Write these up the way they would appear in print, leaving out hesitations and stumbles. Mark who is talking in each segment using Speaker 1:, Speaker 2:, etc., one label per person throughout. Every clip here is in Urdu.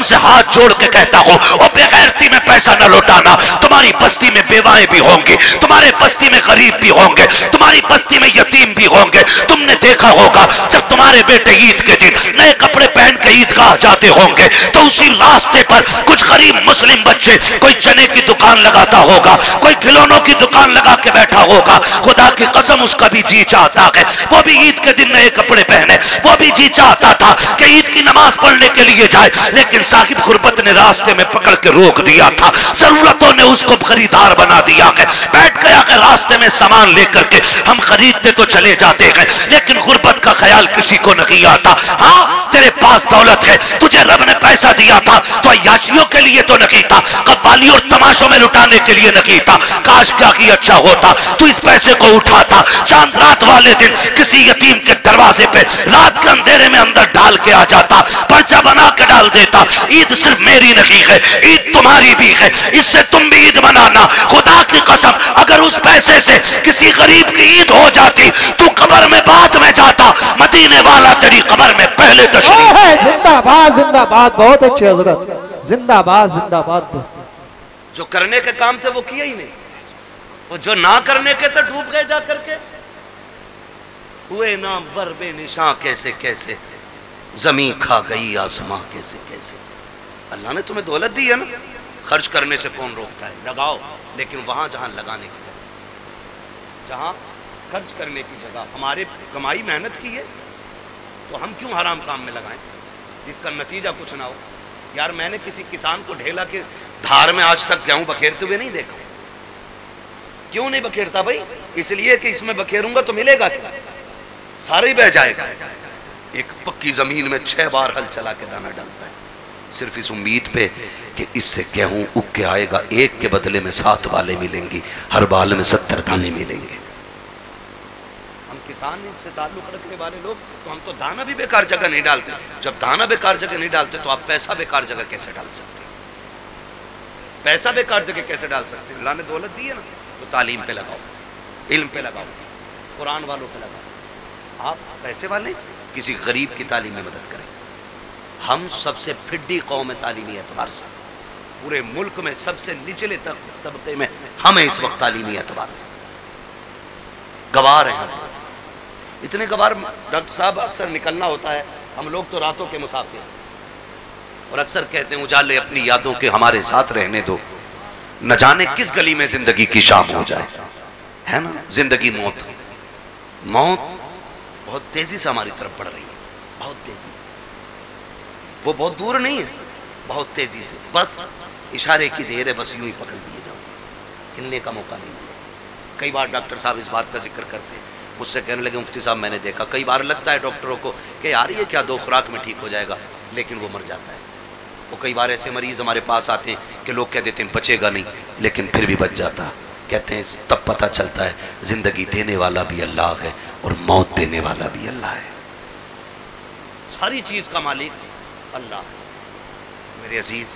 Speaker 1: قسم سے ہاتھ جوڑ کے کہتا ہوں، اور بے غیرتی میں پیسہ نہ لوٹانا. تمہاری بستی میں بیوائیں بھی ہوں گی، تمہارے بستی میں غریب بھی ہوں گے، تمہاری بستی میں یتیم بھی ہوں گے. تم نے دیکھا ہوگا جب تمہارے بیٹے عید کے دن نئے کپڑے پہن کے عیدگاہ جاتے ہوں گے تو اسی راستے پر کچھ غریب مسلم بچے کوئی چنے کی دکان لگاتا ہوگا، کوئی کھلونوں کی دکان لگا کے بیٹھا ہوگا. خدا کی قسم اس کا بھی جی چاہتا ہے وہ بھی عید کے دن نئے کپڑے پہنے، وہ بھی جی چاہتا تھا کہ عید کی نماز پڑھنے کے لیے جائے، لیکن صاحب غربت نے راستے میں پکڑ کے روک دیا تھا، ضرورتوں نے اس کو خریدار بنا دیا ہے. بیٹھ گیا کہ راستے میں سامان لے کر کے ہم خریدتے تو چلے جاتے ہیں، لیکن غربت کا خیال کسی کو نہیں آتا. ہاں تیرے پاس دولت ہے، تجھے رب نے پیسہ دیا تھا تو عیاشیوں کے لیے تو نہیں تھا، قوالی اور تماشوں میں لٹانے کے لیے نہیں تھا. کاش کیا ہی اچھا ہوتا تو اس پیسے کو اٹھاتا، چاند رات والے دن کسی یتیم کے دروازے پہ رات کے اندھیرے میں اندر ڈال کے آ جاتا، پرچہ بنا کے ڈال دیتا. عید صرف میری نہیں ہے، عید تمہاری بھی ہے، اس سے تم بھی عید منانا. خدا کی قسم اگر اس پیسے سے کسی غریب کی عید ہو جاتی تو قبر میں بعد میں جاتا، مدینے والا تیری قبر میں پہلے تشریف.
Speaker 2: زندہ باد زندہ باد، بہت اچھے حضرت، زندہ باد زندہ باد.
Speaker 1: جو کرنے کے کام تھے وہ کیا ہی نہیں، وہ جو نہ کرنے کے تھے ڈوب گئے جا کر کے. ہوئے نام ور بے نشاں کیسے کیسے، زمین کھا گئی آسماں کیسے کیسے. اللہ نے تمہیں دولت دی ہے نا، خرچ کرنے سے کون روکتا ہے؟ لگاؤ، لیکن وہاں جہاں لگانے کی جگہ، جہاں خرچ کرنے کی جگہ. ہمارے کمائی محنت کی ہے تو ہم کیوں حرام کام میں لگائیں جس کا نتیجہ کچھ نہ ہو؟ یار میں نے کسی کسان کو ڈھیلا کے دھار میں آج تک گیہوں بکھیرتے ہوئے نہیں دیکھا. کیوں نہیں بکھیرتا بھائی؟ اس لیے کہ اس میں بکھیروں گا تو ملے گا کیا؟ سارا ہی بہ جائے گا. ایک پکی زمین میں 6 بار ہل چلا کے دانہ ڈالتا ہے، صرف اس امید پہ کہ اس سے گیہوں اگ کے آئے گا، ایک کے بدلے میں 7 بالیں ملیں گی، ہر بال میں 70 دانے ملیں گے. ہم کسان سے تعلق رکھنے والے لوگ تو ہم تو دانہ بھی بیکار جگہ نہیں ڈالتے. جب دانہ بیکار جگہ نہیں ڈالتے تو آپ پیسہ بیکار جگہ کیسے ڈال سکتے؟ پیسہ بیکار جگہ کیسے ڈال سکتے؟ اللہ نے دولت دی ہے نا تو تعلیم پہ لگاؤ، علم پہ لگاؤ، قرآن والوں پہ لگاؤ. آپ پیسے والے کسی غریب کی تعلیم میں مدد کریں. ہم سب سے پھڈی قوم ہے تعلیمی اعتبار سے، پورے ملک میں سب سے نچلے طبقے میں ہمیں اس وقت تعلیمی اعتبار سے گوار ہیں. ہم اتنے گوار ڈاکٹر صاحب اکثر نکلنا ہوتا ہے، ہم لوگ تو راتوں کے مسافر، اور اکثر کہتے ہیں اجالے اپنی یادوں کے ہمارے ساتھ رہنے دو، نہ جانے کس گلی میں زندگی کی شام ہو جائے. ہے نا زندگی موت، موت بہت تیزی سے ہماری طرف بڑھ رہی ہے، بہت تیزی سے. وہ بہت دور نہیں ہے، بہت تیزی سے، بس اشارے کی دیر ہے، بس یوں ہی پکڑ لیے جاؤ، ہلنے کا موقع نہیں دیا. کئی بار ڈاکٹر صاحب اس بات کا ذکر کرتے ہیں، مجھ سے کہنے لگے مفتی صاحب میں نے دیکھا کئی بار لگتا ہے ڈاکٹروں کو کہ یار یہ کیا 2 خوراک میں ٹھیک ہو جائے گا، لیکن وہ مر جاتا ہے. وہ کئی بار ایسے مریض ہمارے پاس آتے ہیں کہ لوگ کہہ دیتے ہیں بچے گا نہیں، لیکن پھر بھی بچ جاتا. کہتے ہیں تب پتہ چلتا ہے زندگی دینے والا بھی اللہ ہے اور موت دینے والا بھی اللہ ہے. ساری چیز کا مالک اللہ ہے. میرے عزیز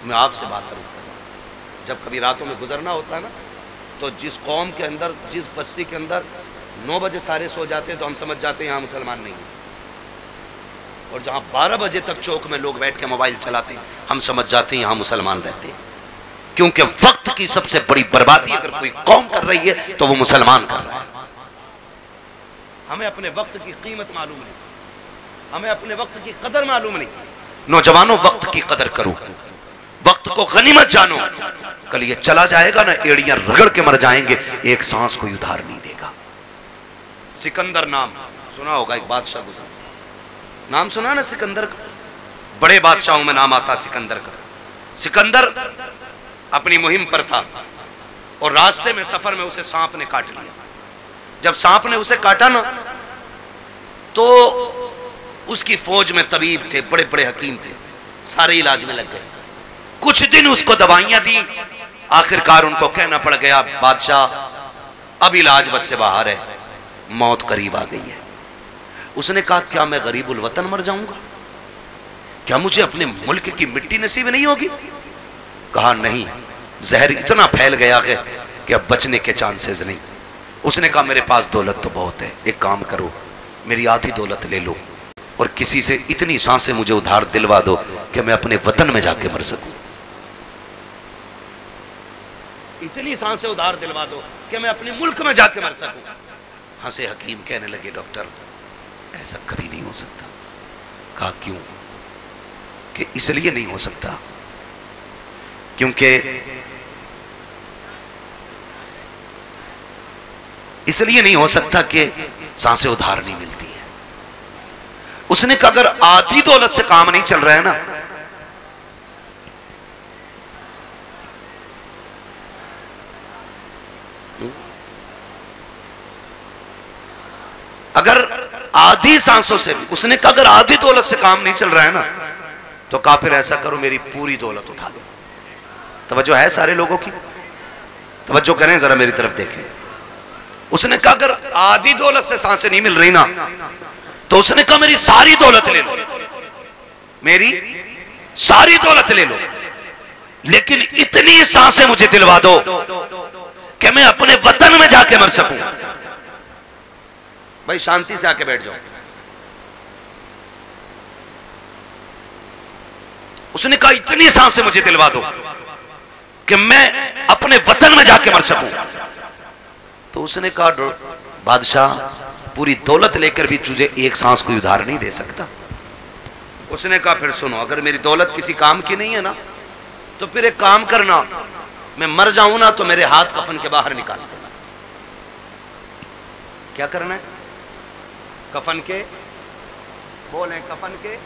Speaker 1: میں آپ سے بات عرض کر رہا ہوں، جب کبھی راتوں میں گزرنا ہوتا ہے نا تو جس قوم کے اندر، جس بستی کے اندر 9 بجے سارے سو جاتے ہیں تو ہم سمجھ جاتے ہیں یہاں مسلمان نہیں ہیں، اور جہاں 12 بجے تک چوک میں لوگ بیٹھ کے موبائل چلاتے ہیں ہم سمجھ جاتے ہیں یہاں مسلمان رہتے ہیں. کیونکہ وقت کی سب سے بڑی بربادی اگر کوئی قوم کر رہی ہے تو وہ مسلمان کر رہا ہے. ہمیں اپنے وقت کی قیمت معلوم نہیں، ہمیں اپنے وقت کی قدر معلوم نہیں. نوجوانوں وقت کی قدر کرو، وقت کو غنیمت جانو. کل یہ چلا جائے گا نا، ایڑیاں رگڑ کے مر جائیں گے، ایک سانس کوئی ادھار نہیں دے گا. سکندر نام سنا ہوگا، ایک بادشاہ گزرا، نام سنا نا سکندر کا؟ بڑے بادشاہوں میں نام آتا سکندر کا. سکندر اپنی مہم پر تھا اور راستے میں سفر میں اسے سانپ نے کاٹ لیا. جب سانپ نے اسے کاٹا نا تو اس کی فوج میں طبیب تھے، بڑے بڑے حکیم تھے، سارے علاج میں لگ گئے. کچھ دن اس کو دوائیاں دی، آخر کار ان کو کہنا پڑ گیا بادشاہ اب علاج بس سے باہر ہے، موت قریب آ گئی ہے. اس نے کہا کیا میں غریب الوطن مر جاؤں گا؟ کیا مجھے اپنے ملک کی مٹی نصیب نہیں ہوگی؟ کہا نہیں، زہر اتنا پھیل گیا ہے کہ اب بچنے کے چانسز نہیں. اس نے کہا میرے پاس دولت تو بہت ہے، ایک کام کرو میری آدھی دولت لے لو، اور کسی سے اتنی سانسیں مجھے ادھار دلوا دو کہ میں اپنے وطن میں جا کے مر سکوں. اتنی سانسیں ادھار دلوا دو کہ میں اپنے ملک میں جا کے مر سکوں. ہنسے حکیم، کہنے لگے ڈاکٹر ایسا کبھی نہیں ہو سکتا. کہا کیوں؟ کہ اس لیے نہیں ہو سکتا کیونکہ اس لیے نہیں ہو سکتا کہ سانسیں ادھار نہیں ملتی ہے. اس نے کہا اگر آدھی دولت سے کام نہیں چل رہا ہے نا، اگر آدھی سانسوں سے بھی، اس نے کہا اگر آدھی دولت سے کام نہیں چل رہا ہے نا، تو کہا پھر ایسا کرو میری پوری دولت اٹھا لو. توجہ ہے سارے لوگوں کی؟ توجہ کریں ذرا میری طرف دیکھیں. اس نے کہا اگر آدھی دولت سے سانسیں نہیں مل رہی نا، تو اس نے کہا میری ساری دولت لے لو، میری ساری دولت لے لو، لیکن اتنی سانسیں مجھے دلوا دو کہ میں اپنے وطن میں جا کے مر سکوں. بھائی شانتی سے آ کے بیٹھ جاؤ. اس نے کہا اتنی سانسیں مجھے دلوا دو کہ میں اپنے وطن میں جا کے مر سکوں. تو اس نے کہا بادشاہ پوری دولت لے کر بھی تجھے ایک سانس کوئی ادھار نہیں دے سکتا. اس نے کہا پھر سنو، اگر میری دولت کسی کام کی نہیں ہے نا، تو پھر ایک کام کرنا، میں مر جاؤں نا تو میرے ہاتھ کفن کے باہر نکال دینا. کیا کرنا ہے؟ کفن کے، بولیں کفن کے،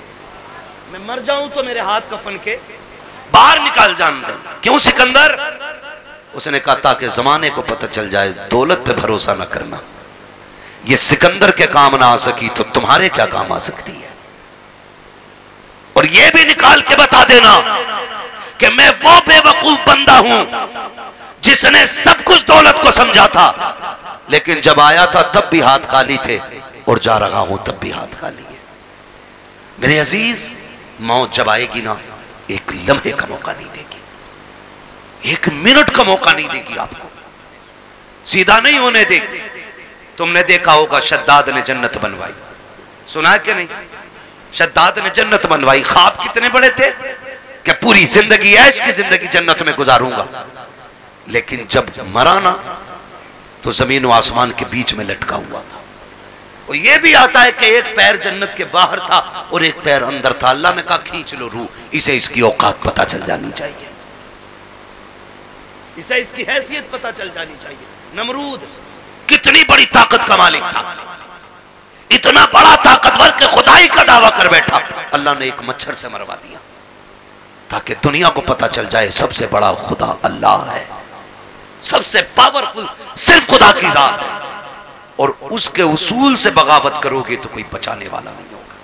Speaker 1: میں مر جاؤں تو میرے ہاتھ کفن کے باہر نکال جان دیں. کیوں سکندر؟ اس نے کہا تاکہ زمانے کو پتہ چل جائے دولت پہ بھروسہ نہ کرنا. یہ سکندر کے کام نہ آ سکی تو تمہارے کیا کام آ سکتی ہے. اور یہ بھی نکال کے بتا دینا کہ میں وہ بے وقوف بندہ ہوں جس نے سب کچھ دولت کو سمجھا تھا، لیکن جب آیا تھا تب بھی ہاتھ خالی تھے، اور جا رہا ہوں تب بھی ہاتھ خالی ہے. میرے عزیز، موت جب آئے گی نا، ایک لمحے کا موقع نہیں دے گی، ایک منٹ کا موقع نہیں دے گی آپ کو، سیدھا نہیں ہونے دے گی. تم نے دیکھا ہوگا شداد نے جنت بنوائی، سنا ہے کہ نہیں؟ شداد نے جنت بنوائی. خواب کتنے بڑے تھے کہ پوری زندگی عیش کی زندگی جنت میں گزاروں گا. لیکن جب مرا نا تو زمین و آسمان کے بیچ میں لٹکا ہوا تھا. اور یہ بھی آتا ہے کہ ایک پیر جنت کے باہر تھا اور ایک پیر اندر تھا. اللہ نے کہا کھینچ لو روح، اسے اس کی اوقات پتہ چل جانی چاہیے، اسے اس کی حیثیت پتہ چل جانی چاہیے. نمرود کتنی بڑی طاقت کا مالک تھا، اتنا بڑا طاقتور کہ خدائی کا دعویٰ کر بیٹھا. اللہ نے ایک مچھر سے مروا دیا تاکہ دنیا کو پتہ چل جائے سب سے بڑا خدا اللہ ہے، سب سے پاورفل صرف خدا کی ذات ہے. اور اس کے اصول سے بغاوت کرو گے تو کوئی بچانے والا نہیں ہوگا،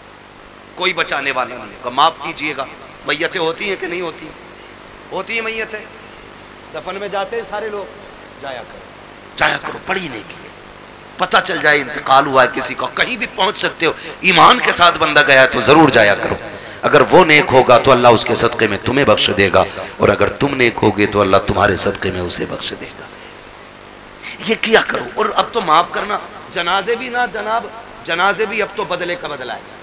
Speaker 1: کوئی بچانے والا نہیں ہوگا. معاف کیجئے گا، میتیں ہوتی ہیں کہ نہیں ہوتی؟ ہوتی ہیں میتیں. دفن میں جاتے ہیں سارے لوگ، جایا کرو پڑھی نہیں کی، پتہ چل جائے انتقال ہوا ہے کسی کا، کہیں بھی پہنچ سکتے ہو. ایمان کے ساتھ بندہ گیا ہے تو ضرور جایا کرو. اگر وہ نیک ہوگا تو اللہ اس کے صدقے میں تمہیں بخش دے گا، اور اگر تم نیک ہوگے تو اللہ تمہارے صدقے میں اسے بخش دے گا. یہ کیا کرو. اور اب تو معاف کرنا، جنازے بھی نہ جناب، جنازے بھی اب تو بدلے کا بدلہ ہے،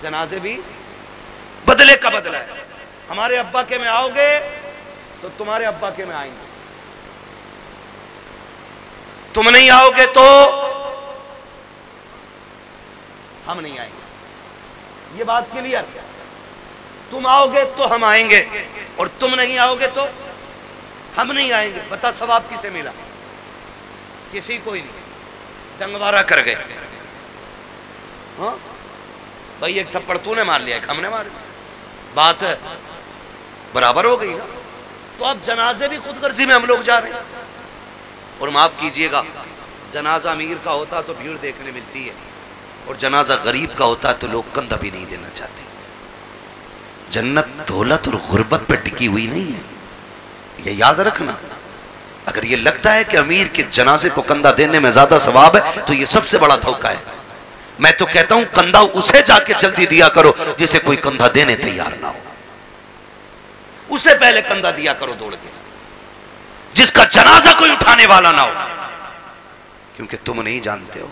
Speaker 1: جنازے بھی بدلے کا بدلہ ہے. ہمارے ابا کے میں آؤ گے تو تمہارے ابا کے میں آئیں گے، تم نہیں آؤ گے تو ہم نہیں آئیں گے. یہ بات کلیئر. تم آؤ گے تو ہم آئیں گے، اور تم نہیں آؤ گے تو ہم نہیں آئیں گے. بتا ثواب کسے ملا؟ کسی کو ہی نہیں. ڈنگوارا کر گئے. ہاں بھائی، ایک تھپڑ تو نے مار لیا، ایک ہم نے مار لیا، بات برابر ہو گئی نا. تو اب جنازے بھی خود غرضی میں ہم لوگ جا رہے ہیں. اور معاف کیجئے گا، جنازہ امیر کا ہوتا تو بھیڑ دیکھنے ملتی ہے، اور جنازہ غریب کا ہوتا تو لوگ کندھا بھی نہیں دینا چاہتے. جنت دولت اور غربت پہ ٹکی ہوئی نہیں ہے، یہ یاد رکھنا. اگر یہ لگتا ہے کہ امیر کے جنازے کو کندھا دینے میں زیادہ ثواب ہے تو یہ سب سے بڑا دھوکہ ہے. میں تو کہتا ہوں کندھا اسے جا کے جلدی دیا کرو جسے کوئی کندھا دینے تیار نہ ہو، اسے پہلے کندھا دیا کرو دوڑ کے، جس کا جنازہ کوئی اٹھانے والا نہ ہو. کیونکہ تم نہیں جانتے ہو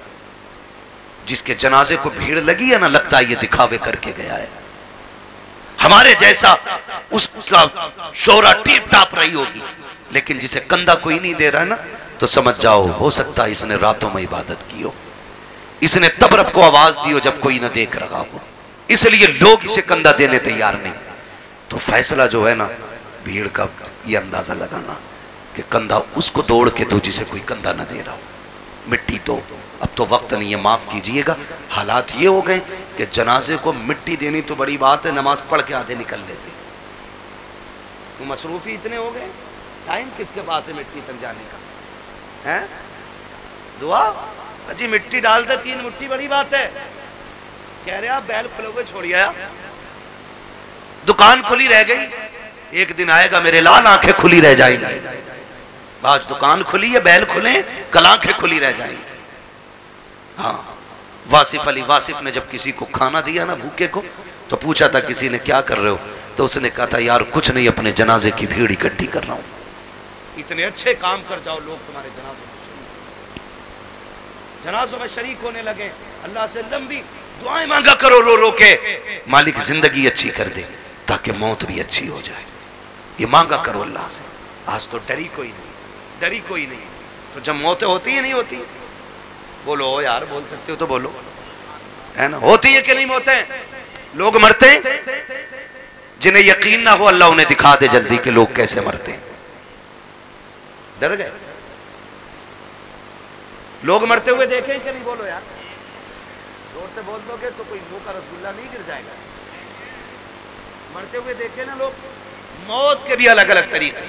Speaker 1: جس کے جنازے کو بھیڑ لگی ہے نا، لگتا ہے یہ دکھاوے کر کے گیا ہے. ہمارے جیسا اس کا شورا ٹیپ ٹاپ رہی ہوگی، لیکن جسے کندھا کوئی نہیں دے رہا ہے نا، تو سمجھ جاؤ ہو سکتا ہے اس نے راتوں میں عبادت کی ہو، اس نے تب رب کو آواز دی ہو جب کوئی نہ دیکھ رہا ہو، اس لیے لوگ اسے کندھا دینے تیار نہیں. تو فیصلہ جو ہے نا بھیڑ کا یہ اندازہ لگانا کہ کندھا اس کو دوڑ کے دو جسے کوئی کندھا نہ دے رہا ہو. مٹی تو اب تو وقت نہیں ہے، معاف کیجئے گا، حالات یہ ہو گئے کہ جنازے کو مٹی دینی تو بڑی بات ہے، نماز پڑھ کے آدھے نکل لیتے. تو مصروفی اتنے ہو گئے، ٹائم کس کے پاس ہے مٹی تک جانے کا ہے؟ دعا جی مٹی ڈال دے 3 مٹھی بڑی بات ہے. کہہ رہے آپ بیل کھلو گے چھوڑ آیا، دکان کھلی رہ گئی، ایک دن آئے گا میرے لال آنکھیں کھلی رہ جائیں گی. آج دکان کھلی ہے، بیل کھلیں، کل آنکھیں کھلی رہ جائیں گی. ہاں واصف علی واصف نے جب کسی کو کھانا دیا نا بھوکے کو، تو پوچھا تھا کسی نے کیا کر رہے ہو، تو اس نے کہا تھا یار کچھ نہیں، اپنے جنازے کی بھیڑ اکٹھی کر رہا ہوں. اتنے اچھے کام کر جاؤ، لوگ تمہارے جنازوں میں شریک ہونے لگے. اللہ سے لمبی دعائیں مانگا کرو رو رو کے، مالک زندگی اچھی کر دے تاکہ موت بھی اچھی ہو جائے. یہ مانگا کرو اللہ سے. آج تو ڈری کوئی نہیں، ڈری کوئی نہیں. تو جب موتیں ہوتی ہیں نہیں ہوتی، بولو یار بول سکتے ہو تو بولو، ہے نا؟ ہوتی ہے کہ نہیں موتیں؟ لوگ مرتے ہیں جنہیں یقین نہ ہو، اللہ انہیں دکھا دے جلدی کہ لوگ کیسے مرتے ہیں. ڈر گئے؟ لوگ مرتے ہوئے دیکھیں کہ نہیں؟ بولو یار، زور سے بول دو گے تو کوئی منہ کا رسگلہ نہیں گر جائے گا. مرتے ہوئے دیکھیں نا لوگ. موت کے بھی الگ الگ طریقے.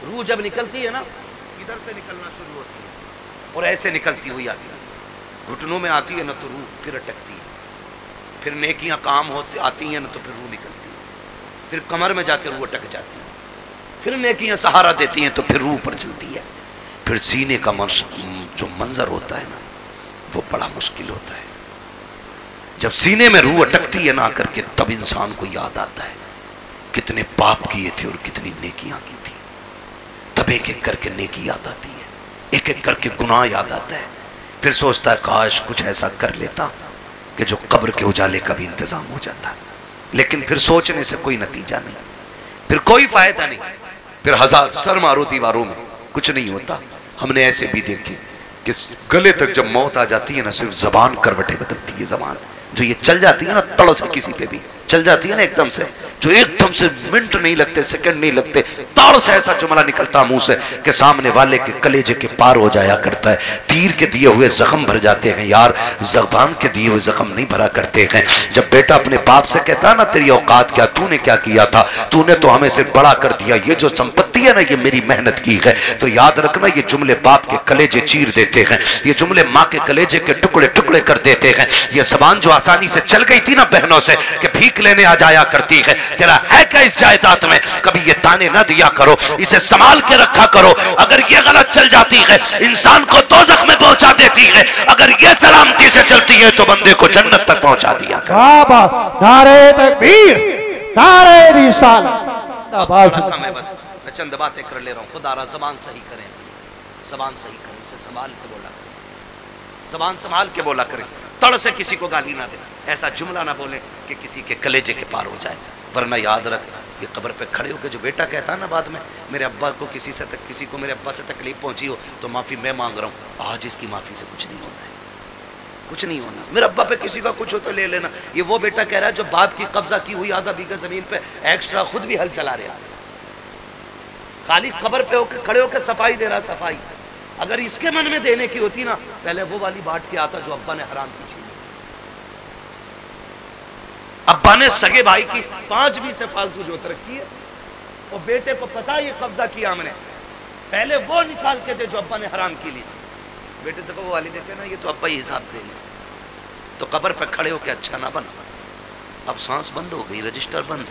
Speaker 1: روح جب نکلتی ہے نا، ادھر سے نکلنا شروع ہوتی ہے اور ایسے نکلتی ہوئی آتی ہے، گھٹنوں میں آتی ہے نا تو روح پھر اٹکتی ہے، پھر نیکیاں کام ہوتی آتی ہیں نا تو پھر روح نکلتی ہے، پھر کمر میں جا کے روح اٹک جاتی ہے، پھر نیکیاں سہارا دیتی ہیں تو پھر روح پر چلتی ہے. پھر سینے کا جو منظر ہوتا ہے نا وہ بڑا مشکل ہوتا ہے. جب سینے میں روح اٹکتی ہے نا کر کے، تب انسان کو یاد آتا ہے کتنے پاپ کیے تھے اور کتنی نیکیاں کی تھی. تب ایک ایک کر کے نیکی یاد آتی ہے، ایک ایک کر کے گناہ یاد آتا ہے. پھر سوچتا ہے کاش کچھ ایسا کر لیتا کہ جو قبر کے اجالے کا بھی انتظام ہو جاتا. لیکن پھر سوچنے سے کوئی نتیجہ نہیں، پھر کوئی فائدہ نہیں. پھر ہزار سر مارو دیواروں میں کچھ نہیں ہوتا. ہم نے ایسے بھی دیکھے کہ گلے تک جب موت آ جاتی ہے نا، صرف زبان کروٹیں بدلتی ہے. زبان جو یہ چل جاتی ہے نا تڑ سے، کسی پہ بھی چل جاتی ہے نا ایک دم سے، جو ایک دم سے منٹ نہیں لگتے، سیکنڈ نہیں لگتے، تڑ سے ایسا جملہ نکلتا منہ سے کہ سامنے والے کے کلیجے کے پار ہو جایا کرتا ہے. تیر کے دیے ہوئے زخم بھر جاتے ہیں یار، زبان کے دیے ہوئے زخم نہیں بھرا کرتے ہیں. جب بیٹا اپنے باپ سے کہتا ہے نا تیری اوقات کیا، تو نے کیا کیا تھا، تو نے تو ہمیں سے بڑا کر دیا، یہ جو سمپتی ہے نا یہ میری محنت کی ہے. تو یاد رکھنا یہ جملے باپ کے کلیجے چیر دیتے ہیں، یہ جملے ماں کے کلیجے کے ٹکڑے ٹکڑے کر دیتے ہیں. یہ زبان جو آسانی سے چل گئی تھی نا بہنوں سے کہ بھیک لینے آ جایا کرتی ہے، تیرا ہے کیا اس جائیداد میں، کبھی یہ تانے نہ دیا کرو، اسے سنبھال کے رکھا کرو. اگر یہ غلط چل جاتی ہے انسان کو دوزخ میں پہنچا دیتی ہے، اگر یہ سلامتی سے چلتی ہے تو بندے کو جنت تک پہنچا دیا کرو.
Speaker 2: نعرہ تکبیر، نعرہ رسالت.
Speaker 1: میں بس میں چند باتیں کر لے رہا ہوں. خدا را زبان صحیح کریں، زبان صحیح کریں، اسے سنبھال کے بولا کریں، زبان سنبھال کے بولا کریں. تڑ سے کسی کو گالی نہ دیں، ایسا جملہ نہ بولیں کہ کسی کے کلیجے کے پار ہو جائے. ورنہ یاد رکھ یہ قبر پہ کھڑے ہو کے جو بیٹا کہتا ہے نا بعد میں میرے ابا کو کسی کو میرے ابا سے تکلیف پہنچی ہو تو معافی میں مانگ رہا ہوں، آج اس کی معافی سے کچھ نہیں ہونا ہے، کچھ نہیں ہونا. میرے ابا پہ کسی کا کچھ ہو تو لے لینا. یہ وہ بیٹا کہہ رہا ہے جو باپ کی قبضہ کی ہوئی آدھا بیگھہ زمین پہ ایکسٹرا خود بھی ہل چلا رہا، خالی قبر پہ ہو کے کھڑے ہو کے صفائی دے رہا. صفائی اگر اس کے من میں دینے کی ہوتی نا، پہلے وہ والی بانٹ کے آتا جو ابا نے حرام کی چھینی. ابا نے سگے بھائی کی 5 بھی سے فالتو جوت رکھی ہے اور بیٹے کو پتا یہ قبضہ کیا ہم نے، پہلے وہ نکال کے دے جو ابا نے حرام کی لی تھی. بیٹے سے کہو والی دیتے نا یہ تو ابا ہی حساب دیں گے. تو قبر پہ کھڑے ہو کے اچھا نہ بنا. اب سانس بند ہو گئی، رجسٹر بند.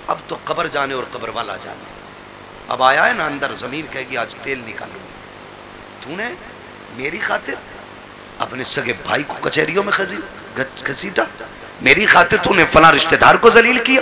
Speaker 1: اب تو قبر جانے اور قبر والا جانے. اب آیا ہے نا اندر، زمین کہے گی آج تیل نکالوں گی. تو نے میری خاطر اپنے سگے بھائی کو کچہریوں میں گھسیٹا، میری خاطر تو نے فلاں رشتہ دار کو ذلیل کیا.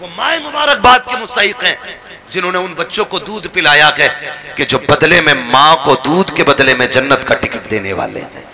Speaker 1: وہ مائیں مبارکباد کے مستحق ہیں جنہوں نے ان بچوں کو دودھ پلایا گیا کہ جو بدلے میں ماں کو دودھ کے بدلے میں جنت کا ٹکٹ دینے والے ہیں.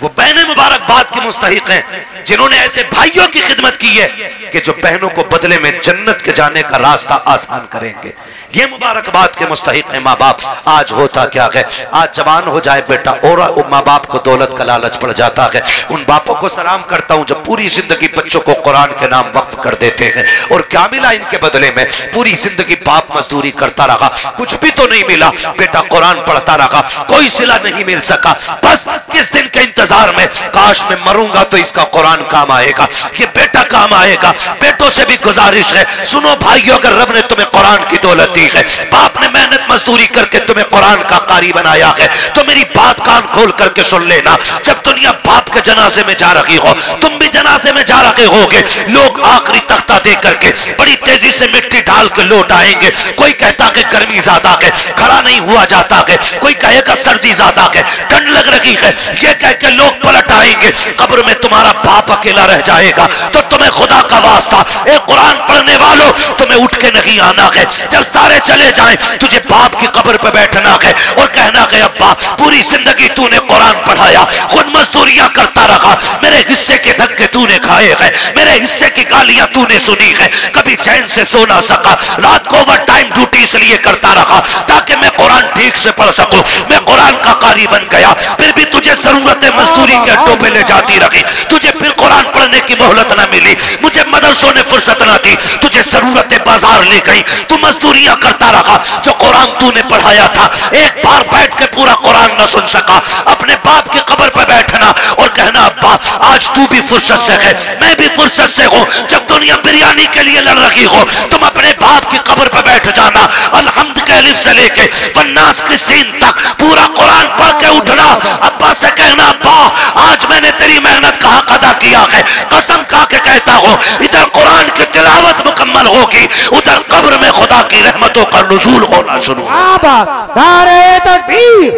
Speaker 1: وہ بہنیں مبارکباد کے مستحق ہیں جنہوں نے ایسے بھائیوں کی خدمت کی ہے کہ جو بہنوں کو بدلے میں جنت کے جانے کا راستہ آسان کریں گے. یہ مبارکباد کے مستحق ہیں ماں باپ. آج ہوتا کیا ہے, آج جوان ہو جائے بیٹا اور ماں باپ کو دولت کا لالچ پڑ جاتا ہے. ان باپوں کو سلام کرتا ہوں جو پوری زندگی بچوں کو قرآن کے نام وقف کر دیتے ہیں, اور کیا ملا ان کے بدلے میں؟ پوری زندگی باپ مزدوری کرتا رہا, کچھ بھی تو نہیں ملا. بیٹا قرآن پڑھتا رہا, کوئی صلہ نہیں مل سکا. بس کس دن کے انتظار میں, کاش میں مروں گا تو اس کا قرآن کام آئے گا, یہ بیٹا کام آئے گا. بیٹوں سے بھی گزارش ہے, سنو بھائیو, اگر رب نے تمہیں قرآن کی دولت دی ہے, باپ نے محنت مزدوری کر کے تمہیں قرآن کا قاری بنایا ہے, تو میری بات کان کھول کر کے سن لینا. جب دنیا باپ کے جنازے میں جا رہی ہو, تم بھی جنازے میں جا رہے ہوگے, لوگ آخری تختہ دے کر کے بڑی تیزی سے مٹی ڈال کے لوٹ آئیں گے. کوئی کہتا کہ گرمی زیادہ ہے, کھڑا نہیں ہوا جاتا ہے. کوئی کہے گا سردی زیادہ ہے, ٹھنڈ لگ رہی ہے. یہ کہہ کے لوگ پلٹ آئیں گے. قبر میں تمہارا باپ اکیلا رہ جائے گا. تو تمہیں خدا کا واسطہ, اے قرآن پڑھنے والوں, تمہیں اٹھ کے نہیں آنا ہے. جب سارے چلے جائیں تجھے باپ کی قبر پہ بیٹھنا ہے اور کہنا ہے ابا پوری زندگی تو نے قرآن پڑھایا, خود مزدوریاں کرتا رہا, میرے حصے کے دھکے تو نے کھائے ہیں, میرے حصے کی گالیاں تو نے سنی ہے, کبھی چین سے سو نہ سکا, رات کو اوور ٹائم ڈیوٹی اس لیے کرتا رہا تاکہ میں قرآن ٹھیک سے پڑھ سکوں. میں قرآن کا قاری بن گیا, پھر بھی تجھے ضرورت مزدوری کے اڈوں پہ لے جاتی رہی, تجھے پھر قرآن پڑھنے کی مہلت نہ ملی, مجھے مدرسوں نے فرصت نہ دی, تجھے ضرورت بازار لے گئی, تو مزدوریاں کرتا رہا. جو قرآن تو نے پڑھایا تھا ایک بار بیٹھ کے پورا قرآن نہ سن سکا. اپنے باپ کی قبر پہ بیٹھنا اور کہنا ابا آج تو بھی فرصت سے ہے, میں بھی فرصت سے ہوں. جب دنیا بریانی کے لیے لڑ رہی ہو, تم اپنے باپ کی قبر پہ بیٹھ جانا, الحمد کے الف سے لے کے والناس کی سین تک پورا قرآن پڑھ کے اٹھنا. ابا سے کہنا ابا آج میں نے تیری محنت کا حق ادا کیا ہے, قسم کھا کے کہتا ہوں ادھر قرآن کی تلاوت مکمل ہوگی, ادھر قبر میں خدا کی رحمتوں کا نزول ہونا شروع.
Speaker 2: نعرہ تکبیر,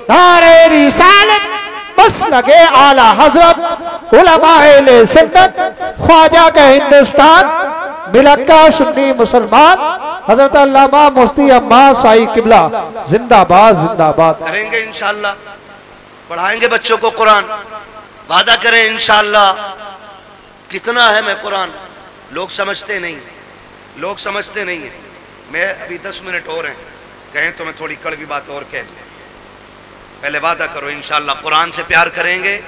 Speaker 2: نعرہ رسالت, بس لگے اعلی حضرت علماء اہل سنت خواجہ کے ہندوستان ملکہ سنی مسلمان حضرت علامہ مفتی عباس سائی قبلہ زندہ باد زندہ باد.
Speaker 1: کریں گے انشاءاللہ, پڑھائیں گے بچوں کو قرآن, وعدہ کریں انشاءاللہ. کتنا ہے میں قرآن, لوگ سمجھتے نہیں, لوگ سمجھتے نہیں ہیں. میں ابھی 10 منٹ اور ہیں, کہیں تو میں تھوڑی کڑوی بات اور کہہ دوں. پہلے وعدہ کرو انشاءاللہ قرآن سے پیار کریں گے,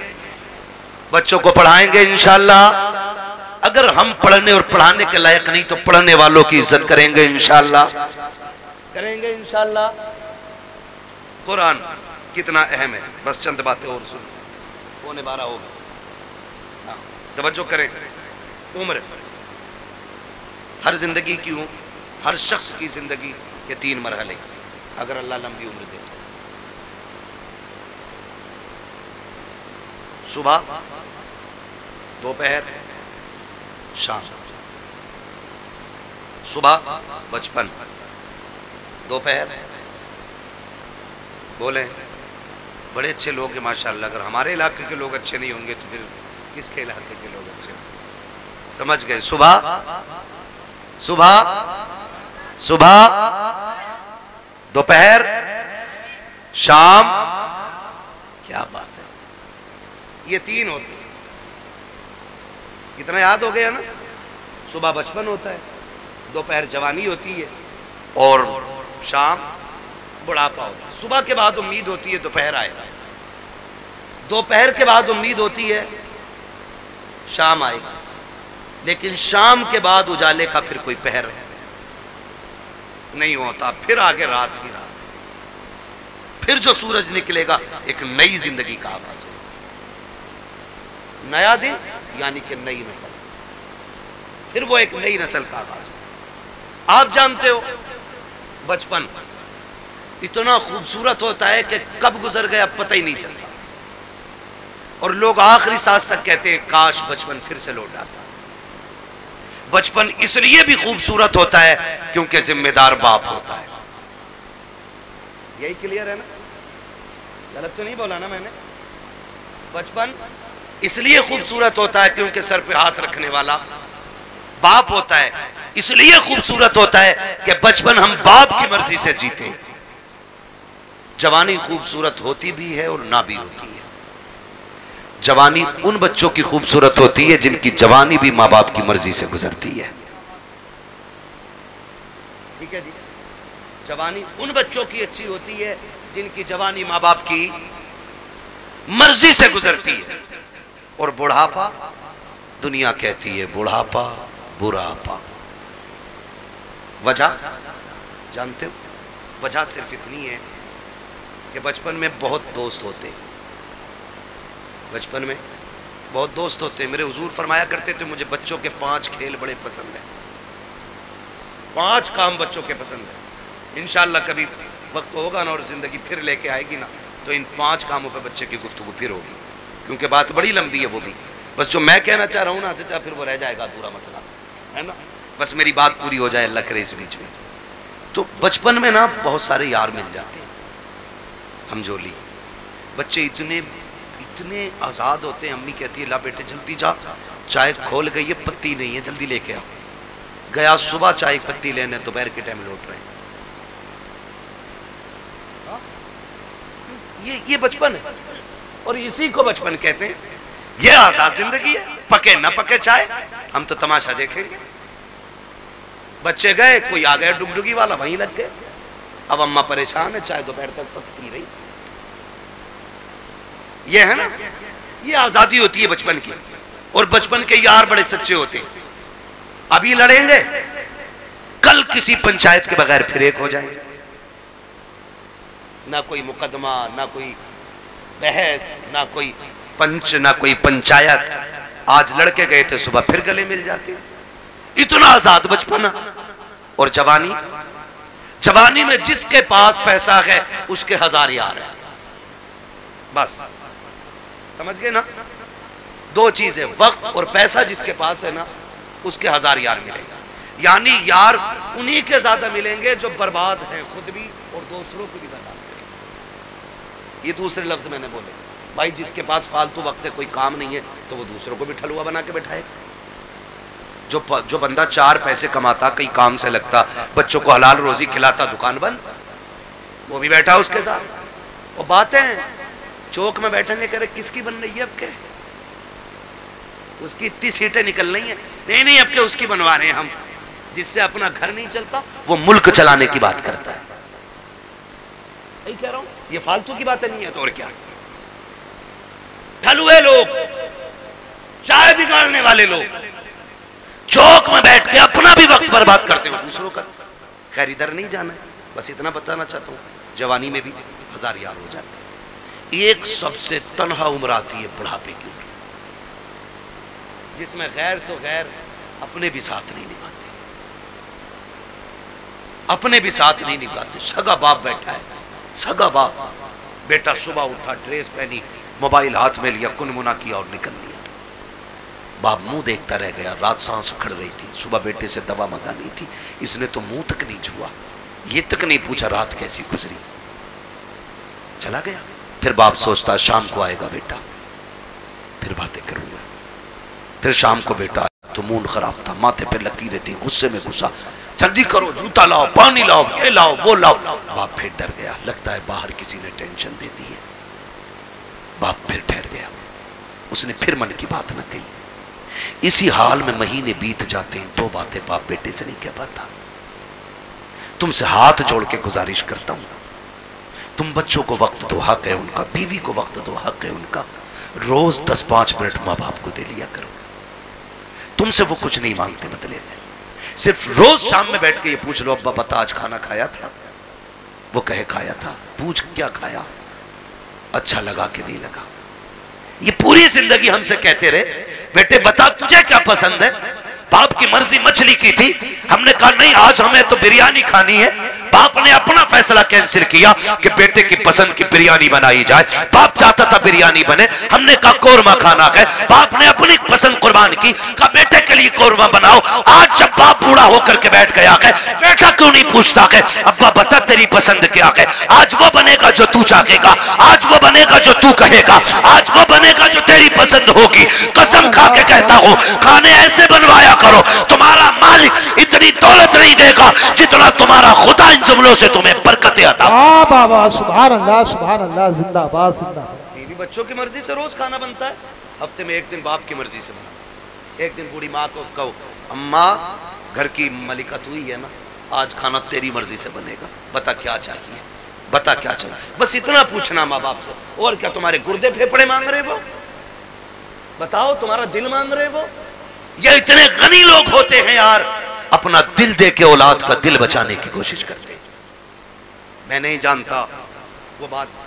Speaker 1: بچوں کو پڑھائیں گے انشاءاللہ. اگر ہم پڑھنے اور پڑھانے کے لائق نہیں تو پڑھنے والوں کی عزت کریں گے انشاءاللہ, کریں گے انشاءاللہ. قرآن کتنا اہم ہے, بس چند باتیں اور سن, 11:15 ہو گئے, توجہ کریں. عمر, ہر زندگی کی ہوں, ہر شخص کی زندگی کے 3 مرحلے, اگر اللہ لمبی عمر دے. صبح, دوپہر, شام. صبح بچپن, دوپہر, بولیں بڑے اچھے لوگ ہیں ماشاءاللہ. اگر ہمارے علاقے کے لوگ اچھے نہیں ہوں گے تو پھر کس کے علاقے کے لوگ اچھے ہوں گے؟ سمجھ گئے. صبح, صبح, صبح, دوپہر, شام. کیا بات ہے, یہ 3 ہوتے ہیں. کتنا یاد ہو گیا نا. صبح بچپن ہوتا ہے, دوپہر جوانی ہوتی ہے, اور شام بڑھاپا ہوتا ہے. صبح کے بعد امید ہوتی ہے دوپہر آئے گا, دوپہر کے بعد امید ہوتی ہے شام آئے گا, لیکن شام کے بعد اجالے کا پھر کوئی پہر نہیں ہوتا. پھر آگے رات ہی رات, پھر جو سورج نکلے گا ایک نئی زندگی کا آغاز ہوگا, نیا دن یعنی کہ نئی نسل, پھر وہ ایک نئی نسل کا آغاز ہوگا. آپ جانتے ہو بچپن اتنا خوبصورت ہوتا ہے کہ کب گزر گیا پتہ ہی نہیں چلتا, اور لوگ آخری سانس تک کہتے ہیں کاش بچپن پھر سے لوٹ آتا. بچپن اس لیے بھی خوبصورت ہوتا ہے کیونکہ ذمہ دار باپ ہوتا ہے. یہی کلیئر ہے نا, غلط تو نہیں بولا نا میں نے. بچپن اس لیے خوبصورت ہوتا ہے کیونکہ سر پہ ہاتھ رکھنے والا باپ ہوتا ہے. اس لیے خوبصورت ہوتا ہے کہ بچپن ہم باپ کی مرضی سے جیتے. جوانی خوبصورت ہوتی بھی ہے اور نہ بھی ہوتی ہے. جوانی ان بچوں کی خوبصورت ہوتی ہے جن کی جوانی بھی ماں باپ کی مرضی سے گزرتی ہے. ٹھیک ہے جی. جوانی ان بچوں کی اچھی ہوتی ہے جن کی جوانی ماں باپ کی مرضی سے گزرتی ہے. اور بڑھاپا دنیا کہتی ہے بڑھاپا براپا. وجہ جانتے ہو؟ وجہ صرف اتنی ہے کہ بچپن میں بہت دوست ہوتے. بچپن میں بہت دوست ہوتے. میرے حضور فرمایا کرتے تھے مجھے بچوں کے 5 کھیل بڑے پسند ہیں. 5 کام بچوں کے پسند ہیں. انشاءاللہ کبھی وقت ہوگا نا اور زندگی پھر لے کے آئے گی نا تو ان 5 کاموں پہ بچے کی گفتگو پھر ہوگی, کیونکہ بات بڑی لمبی ہے وہ بھی. بس جو میں کہنا چاہ رہا ہوں نا چچا پھر وہ رہ جائے گا ادھورا مسئلہ ہے نا. بس میری بات پوری ہو جائے اللہ کرے اس بیچ میں. تو بچپن میں نا بہت سارے یار مل جاتے ہیں. ہم جولی بچے اتنے آزاد ہوتے ہیں. امی کہتی ہے لا بیٹے جلدی جا, چائے کھول گئی ہے پتی نہیں ہے جلدی لے کے آ. گیا صبح چائے پتی لینے, دوپہر کے ٹائم لوٹ رہے ہیں. یہ بچپن ہے اور اسی کو بچپن کہتے ہیں. یہ آزاد زندگی ہے. پکے نہ پکے چائے ہم تو تماشا دیکھیں گے. بچے گئے کوئی آ گیا ڈگڈگی والا وہیں لگ گئے. اب اماں پریشان ہے چائے دوپہر تک پکتی رہی. یہ ہے نا یہ آزادی ہوتی ہے بچپن کی. اور بچپن کے یار بڑے سچے ہوتے ہیں. ابھی لڑیں گے کل کسی پنچایت کے بغیر پھر ایک ہو جائیں گے. نہ کوئی مقدمہ نہ کوئی بحث نہ کوئی پنچ نہ کوئی پنچایت. آج لڑکے گئے تھے صبح پھر گلے مل جاتے ہیں. اتنا آزاد بچپن. اور جوانی میں جس کے پاس پیسہ ہے اس کے 1000 یار ہیں. بس سمجھ گئے نا. 2 چیزیں وقت اور پیسہ. جس کے پاس ہے نا اس کے 1000 یار ملیں گے. یعنی یار انہی کے زیادہ ملیں گے جو برباد ہیں خود بھی اور دوسروں کو بھی برباد کریں. یہ دوسرے لفظ میں نے بولے. بھائی جس کے پاس فالتو وقت ہے کوئی کام نہیں ہے تو وہ دوسروں کو بھی ٹھلوا بنا کے بٹھائے. جو بندہ 4 پیسے کماتا کئی کام سے لگتا بچوں کو حلال روزی کھلاتا دکان بند وہ بھی بیٹھا اس کے ساتھ. وہ باتیں چوک میں بیٹھیں گے کرے کس کی بن رہی ہے اب کے اس کی اتنی سیٹیں نکل رہی ہیں. نہیں اب کے اس کی بنوا رہے ہیں ہم. جس سے اپنا گھر نہیں چلتا وہ ملک چلانے کی بات کرتا ہے. صحیح کہہ رہا ہوں. یہ فالتو کی باتیں نہیں ہے تو اور کیا. ٹھلوے لوگ چائے بگاڑنے والے لوگ چوک میں بیٹھ کے اپنا بھی وقت برباد کرتے ہو دوسروں کا. خیر ادھر نہیں جانا ہے. بس اتنا بتانا چاہتا ہوں جوانی میں بھی 1000 یار ہو جاتے ہیں. ایک سب سے تنہا عمر آتی ہے بڑھاپے کی عمر جس میں غیر تو غیر اپنے بھی ساتھ نہیں نبھاتے. اپنے بھی ساتھ نہیں نبھاتے. سگا باپ بیٹھا ہے. سگا باپ بیٹا صبح اٹھا ڈریس پہنی موبائل ہاتھ میں لیا کنمنا کیا اور نکل لیا. باپ منہ دیکھتا رہ گیا. رات سانس اکھڑ رہی تھی. صبح بیٹے سے دوا منگانی تھی. اس نے تو منہ تک نہیں چھوا. یہ تک نہیں پوچھا رات کیسی گزری. چلا گیا. پھر باپ سوچتا شام کو آئے گا بیٹا پھر باتیں کروں گا. پھر شام کو بیٹا تو مون خراب تھا ماتھے پہ لکیریں تھی غصے میں غصہ. جلدی کرو جوتا لاؤ پانی لاؤ یہ لاؤ وہ لاؤ. باپ پھر ڈر گیا. لگتا ہے باہر کسی نے ٹینشن دے دی ہے. باپ پھر ٹھہر گیا. اس نے پھر من کی بات نہ کہی. اسی حال میں مہینے بیت جاتے ہیں. 2 باتیں باپ بیٹے سے نہیں کہہ پاتا. تم سے ہاتھ جوڑ کے گزارش کرتا ہوں تم بچوں کو وقت دو حق ہے ان کا. بیوی کو وقت دو حق ہے ان کا. روز 10-5 منٹ ماں باپ کو دے لیا کرو. تم سے وہ کچھ نہیں مانگتے بدلے میں. صرف روز شام میں بیٹھ کے یہ پوچھ لو ابا بتا آج کھانا کھایا تھا. وہ کہے کھایا تھا. پوچھ کیا کھایا اچھا لگا کہ نہیں لگا. یہ پوری زندگی ہم سے کہتے رہے بیٹے بتا تجھے کیا پسند ہے. باپ کی مرضی مچھلی کی تھی. ہم نے کہا نہیں آج ہمیں تو بریانی کھانی ہے. باپ نے اپنا فیصلہ کینسل کیا کہ بیٹے کی پسند کی بریانی بنائی جائے. باپ چاہتا تھا بریانی بنے. ہم نے کہا قورمہ کھانا ہے. باپ نے اپنی پسند قربان کی. کہا بیٹے کے لیے قورمہ بناؤ. آج جب باپ بوڑھا ہو کر کے بیٹھ گیا ہے بیٹا کیوں نہیں پوچھتا ہے ابا بتا تیری پسند کیا ہے. آج وہ بنے گا جو تو چاہے گا. آج وہ بنے گا جو تو کہے گا. آج وہ بنے گا جو تیری پسند ہوگی. قسم کھا کے کہتا ہوں کھانے ایسے بنوایا کرو تمہارا مالک اتنی اتنی دولت نہیں دے گا جتنا تمہارا خدا ان جملوں سے تمہیں برکتیں عطا۔
Speaker 2: بابا سبحان اللہ، زندہ باد زندہ باد۔
Speaker 1: بیوی بچوں کی مرضی سے روز کھانا بنتا ہے، ہفتے میں ایک دن باپ کی مرضی سے بنا، ایک دن بوڑھی ماں کو کہو اماں گھر کی ملکہ تو ہی ہے نا، آج کھانا تیری مرضی سے بنے گا، بتا کیا چاہیے، بتا کیا چاہیے، بس اتنا پوچھنا ماں باپ سے۔ اور کیا تمہارے گردے پھیپڑے مانگ رہے وہ؟ بتاؤ تمہارا دل مانگ رہے وہ؟ یہ اتنے غنی لوگ ہوتے ہیں یار، اپنا دل دے کے اولاد کا دل بچانے کی کوشش کرتے ہیں۔ میں نہیں جانتا وہ بات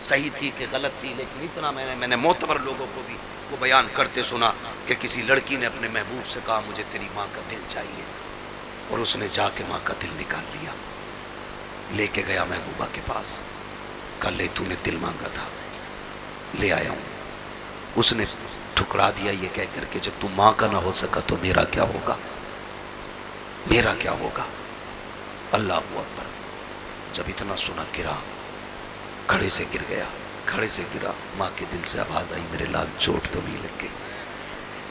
Speaker 1: صحیح تھی کہ غلط تھی، لیکن اتنا میں نے معتبر لوگوں کو بھی وہ بیان کرتے سنا کہ کسی لڑکی نے اپنے محبوب سے کہا مجھے تیری ماں کا دل چاہیے، اور اس نے جا کے ماں کا دل نکال لیا، لے کے گیا محبوبہ کے پاس، کہا لے تو نے دل مانگا تھا لے آیا ہوں۔ اس نے ٹھکرا دیا یہ کہہ کر کے جب تو ماں کا نہ ہو سکا تو میرا کیا ہوگا، میرا کیا ہوگا۔ اللہ اکبر۔ جب اتنا سنا گرا، کھڑے سے گر گیا، کھڑے سے گرا، ماں کے دل سے آواز آئی میرے لال چوٹ تو نہیں لگ گئی،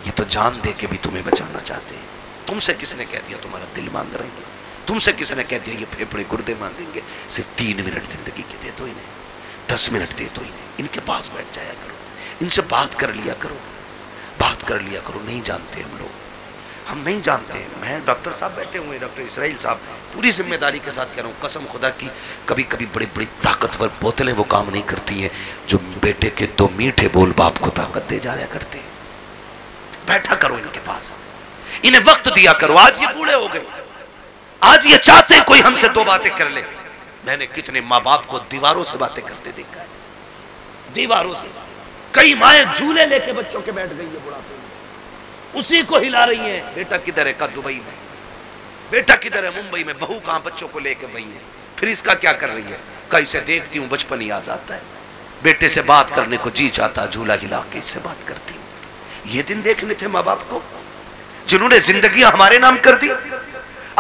Speaker 1: یہ تو جان دے کے بھی تمہیں بچانا چاہتے ہیں، تم سے کس نے کہہ دیا تمہارا دل مانگ رہے ہیں، تم سے کس نے کہہ دیا یہ پھیپڑے گردے مانگیں گے، صرف 3 منٹ زندگی کے دے دو انہیں، 10 منٹ دے دو انہیں، ان کے پاس بیٹھ جایا کرو، ان سے بات کر لیا کرو، بات کر لیا کرو۔ نہیں جانتے ہم لوگ، ہم نہیں جانتے۔ میں ڈاکٹر صاحب بیٹھے ہوئے، ڈاکٹر اسرائیل صاحب، پوری ذمہ داری کے ساتھ کہہ رہا ہوں، قسم خدا کی کبھی کبھی بڑی بڑی طاقتور بوتلیں وہ کام نہیں کرتی ہیں جو بیٹے کے 2 میٹھے بول باپ کو طاقت دے جایا کرتے ہیں۔ بیٹھا کرو ان کے پاس، انہیں وقت دیا کرو۔ آج یہ بوڑھے ہو گئے، آج یہ چاہتے ہیں کوئی ہم سے 2 باتیں کر لے۔ میں نے کتنے ماں باپ کو دیواروں سے باتیں کرتے دیکھا ہے، دیواروں سے۔ کئی مائیں جھولے لے کے بچوں کے بیٹھ گئی ہے بڑھاپے میں، اسی کو ہلا رہی ہیں، بیٹا کدھر ہے؟ کا دبئی میں، بیٹا کدھر ہے؟ ممبئی میں، بہو کہاں؟ بچوں کو لے کے وہی ہے۔ پھر اس کا کیا کر رہی ہے؟ کہیں سے دیکھتی ہوں بچپن یاد آتا ہے، بیٹے سے بات کرنے کو جی چاہتا، جھولا ہلا کے اس سے بات کرتی ہوں۔ یہ دن دیکھنے تھے ماں باپ کو جنہوں نے زندگیاں ہمارے نام کر دی۔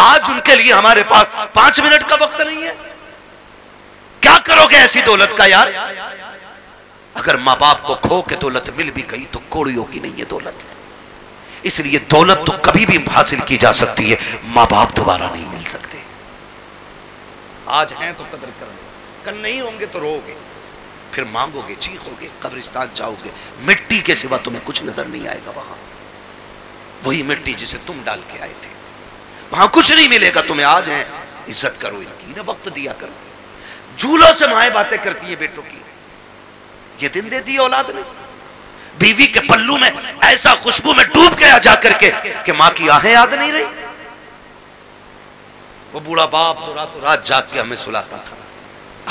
Speaker 1: آج ان کے لیے ہمارے پاس 5 منٹ کا وقت نہیں ہے۔ کیا کرو گے ایسی دولت کا یار؟ اگر ماں باپ کو کھو کے دولت مل بھی گئی تو کوڑیوں کی نہیں ہے دولت۔ اس لیے دولت تو کبھی بھی حاصل کی جا سکتی ہے، ماں باپ دوبارہ نہیں مل سکتے۔ آج ہیں تو قدر کر لو، کل نہیں ہوں گے تو رو گے، پھر مانگو گے، چیخو گے، قبرستان جاؤ گے، مٹی کے سوا تمہیں کچھ نظر نہیں آئے گا وہاں، وہی مٹی جسے تم ڈال کے آئے تھے، وہاں کچھ نہیں ملے گا تمہیں۔ آج ہیں، عزت کرو ان کی، انہیں وقت دیا کرو۔ جھولوں سے مائیں باتیں کرتی ہیں بیٹوں کی، یہ دن دے دی اولاد نے۔ بیوی کے پلو میں ایسا خوشبو میں ڈوب گیا جا کر کے کہ ماں کی آہیں یاد نہیں رہی۔ وہ بوڑھا باپ جو راتوں رات جاگ کے ہمیں سلاتا تھا،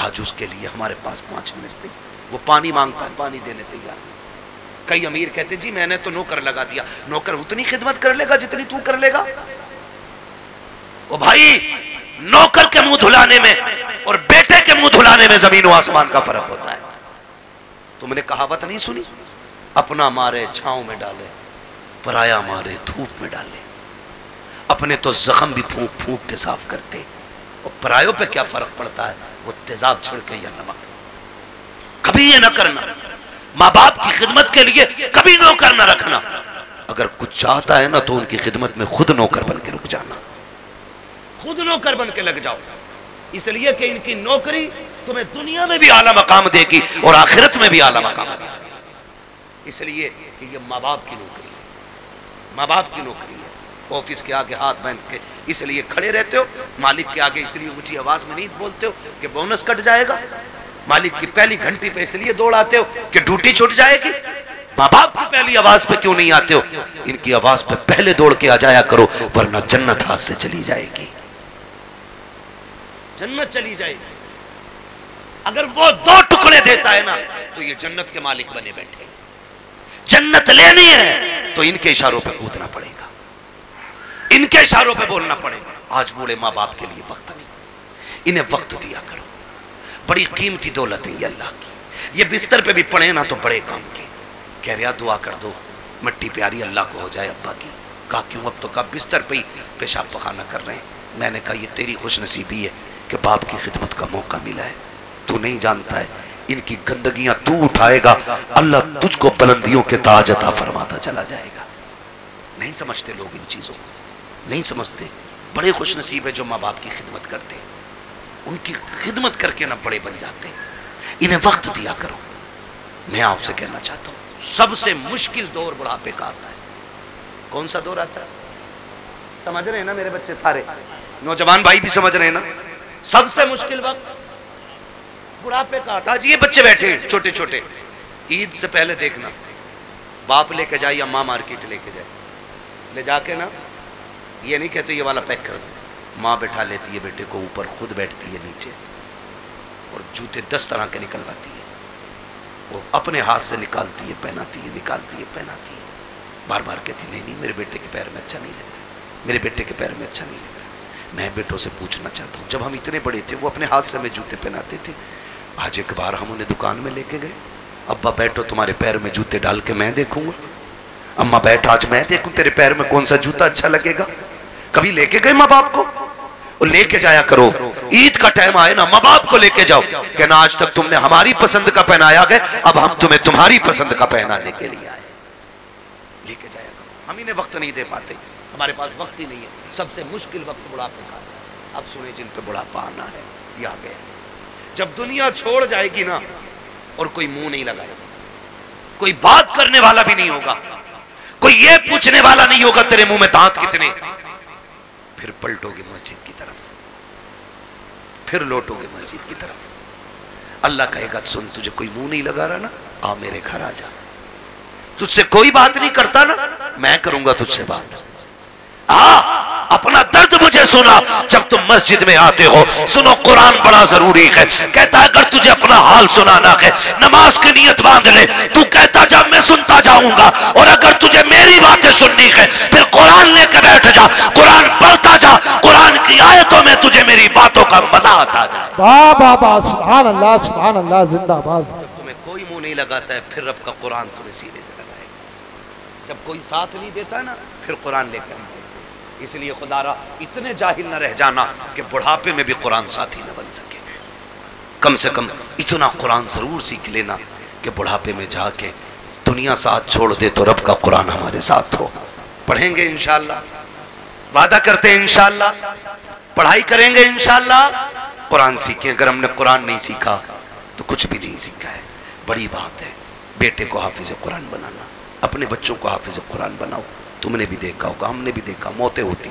Speaker 1: آج اس کے لیے ہمارے پاس 5 منٹ نہیں۔ وہ پانی مانگتا ہے، پانی دینے تیار۔ کئی امیر کہتے جی میں نے تو نوکر لگا دیا، نوکر اتنی خدمت کر لے گا جتنی تو کر لے گا؟ وہ بھائی نوکر کے منہ دھلانے میں اور بیٹے کے منہ دھلانے میں زمین و آسمان کا فرق ہوتا ہے۔ تم نے کہاوت نہیں سنی؟ اپنا مارے چھاؤں میں ڈالے، پرایا مارے دھوپ میں ڈالے۔ اپنے تو زخم بھی پھونک پھونک کے صاف کرتے، اور پرایوں پہ کیا فرق پڑتا ہے؟ وہ تیزاب چھڑکے یا نمک۔ کبھی یہ نہ کرنا، ماں باپ کی خدمت کے لیے کبھی نوکر نہ رکھنا۔ اگر کچھ چاہتا ہے نا تو ان کی خدمت میں خود نوکر بن کے رک جانا، خود نوکر بن کے لگ جاؤ، اس لیے کہ ان کی نوکری تمہیں دنیا میں بھی اعلیٰ مقام دے گی اور آخرت میں بھی اعلیٰ مقام دے گی۔ اس لیے کہ یہ ماں باپ کی نوکری ہے، ماں باپ کی نوکری ہے۔ آفس کے آگے ہاتھ باندھ کے اس لیے کھڑے رہتے ہو، مالک کے آگے اس لیے اونچی آواز میں نہیں بولتے ہو کہ بونس کٹ جائے گا، مالک کی پہلی گھنٹی پہ اس لیے دوڑ آتے ہو کہ ڈیوٹی چھوٹ جائے گی۔ ماں باپ کی پہلی آواز پہ کیوں نہیں آتے ہو؟ ان کی آواز پہ پہلے دوڑ کے آ جایا کرو، ورنہ جنت ہاتھ سے چلی جائے گی، جنت چلی جائے گی۔ اگر وہ 2 ٹکڑے دیتا ہے نا تو یہ جنت کے مالک بنے بیٹھے۔ جنت لینی ہے تو ان کے اشاروں پہ کودنا پڑے گا، ان کے اشاروں پہ بولنا پڑے گا۔ آج بوڑھے ماں باپ کے لیے وقت نہیں، انہیں وقت دیا کرو۔ بڑی قیمتی دولت ہے یہ اللہ کی۔ یہ بستر پہ بھی پڑے نا تو بڑے کام کے۔ کہہ رہا دعا کر دو مٹی پیاری اللہ کو ہو جائے ابا کی۔ کہا کیوں؟ اب تو کہا بستر پہ ہی پیشاب پخانہ کر رہے ہیں۔ میں نے کہا یہ تیری خوش نصیبی ہے کہ باپ کی خدمت کا موقع ملا ہے، تو نہیں جانتا ہے ان کی گندگیاں تو اٹھائے گا، اللہ تجھ کو بلندیوں کے تاج عطا فرماتا چلا جائے گا۔ نہیں سمجھتے لوگ ان چیزوں کو، نہیں سمجھتے۔ بڑے خوش نصیب ہے جو ماں باپ کی خدمت کرتے ہیں، ان کی خدمت کر کے نہ بڑے بن جاتے ہیں. انہیں وقت دیا کرو. میں آپ سے کہنا چاہتا ہوں سب سے مشکل دور بڑھاپے کا آتا ہے. کون سا دور آتا ہے؟ سمجھ رہے ہیں نا میرے بچے سارے نوجوان بھائی بھی سمجھ رہے ہیں نا؟ سب سے مشکل وقت بڑھاپے کا آتا ہے. جی یہ بچے بیٹھے ہیں چھوٹے چھوٹے، عید سے پہلے دیکھنا باپ لے کے جائے یا ماں مارکیٹ لے کے جائے، لے جا کے نا یہ نہیں کہتے یہ والا پیک کر دو، ماں بٹھا لیتی ہے بیٹے کو اوپر، خود بیٹھتی ہے نیچے اور جوتے 10 طرح کے نکلواتی ہے، وہ اپنے ہاتھ سے نکالتی ہے پہناتی ہے، نکالتی ہے پہناتی ہے، بار بار کہتی نہیں میرے بیٹے کے پیر میں اچھا نہیں لگ رہا، میرے بیٹے کے پیر میں اچھا نہیں لگ رہا. میں بیٹوں سے پوچھنا چاہتا ہوں جب ہم اتنے بڑے تھے وہ اپنے ہاتھ سے ہمیں جوتے پہناتے تھے. آج ایک بار ہم انہیں دکان میں لے کے گئے، ابا بیٹھو تمہارے پیر میں جوتے ڈال کے میں دیکھوں گا، اماں بیٹھ آج میں دیکھوں تیرے پیر میں کون سا جوتا اچھا لگے گا. کبھی لے کے گئے ماں باپ کو؟ اور لے کے جایا کرو. عید کا ٹائم آئے نا ماں باپ کو لے کے جاؤ، کہنا آج تک تم نے ہماری پسند کا پہنایا گیا، اب ہم تمہیں تمہاری پسند کا پہنانے کے لیے آئے. لے کے جایا کرو. ہم انہیں وقت نہیں دے پاتے، ہمارے پاس وقت ہی نہیں ہے. سب سے مشکل وقت بڑھاپے کا. اب سنیں جن پہ بڑھاپا آنا ہے یہ آ گیا. جب دنیا چھوڑ جائے گی نا اور کوئی منہ نہیں لگائے گا، کوئی بات کرنے والا بھی نہیں ہوگا، کوئی یہ پوچھنے والا نہیں ہوگا تیرے منہ میں دانت کتنے، پھر پلٹو گے مسجد کی طرف، پھر لوٹو گے مسجد کی طرف. اللہ کہے گا سن تجھے کوئی منہ نہیں لگا رہا نا، آ میرے گھر آ جا. تجھ سے کوئی بات نہیں کرتا نا، میں کروں گا تجھ سے بات. اپنا درد مجھے سنا جب تم مسجد میں آتے ہو. سنو قرآن بڑا ضروری ہے. کہتا ہے اگر تجھے اپنا حال سنانا ہے نماز کی نیت باندھ لے. تو کہتا جب میں سنتا جاؤں گا، اور اگر تجھے میری باتیں سننی ہے پھر قرآن لے کے بیٹھ جا، قرآن پڑھتا جا، قرآن کی آیتوں میں تجھے میری باتوں کا مزہ آتا جائے.
Speaker 2: واہ واہ واہ، سبحان اللہ سبحان اللہ، زندہ باد.
Speaker 1: تمہیں کوئی منہ نہیں لگاتا ہے پھر رب کا قرآن تمہیں سینے سے لگائے گا. جب کوئی ساتھ نہیں دیتا نا پھر قرآن لے کر آئے. اس لیے خدا را اتنے جاہل نہ رہ جانا کہ بڑھاپے میں بھی قرآن ساتھی نہ بن سکے. کم سے کم اتنا قرآن ضرور سیکھ لینا کہ بڑھاپے میں جا کے دنیا ساتھ چھوڑ دے تو رب کا قرآن ہمارے ساتھ ہو. پڑھیں گے انشاءاللہ، وعدہ کرتے ہیں انشاءاللہ، پڑھائی کریں گے انشاءاللہ. قرآن سیکھیں. اگر ہم نے قرآن نہیں سیکھا تو کچھ بھی نہیں سیکھا ہے. بڑی بات ہے بیٹے کو حافظ قرآن بنانا، اپنے بچوں کو حافظ قرآن بناؤ. تم نے بھی دیکھا ہوگا، ہم نے بھی دیکھا، موتیں ہوتی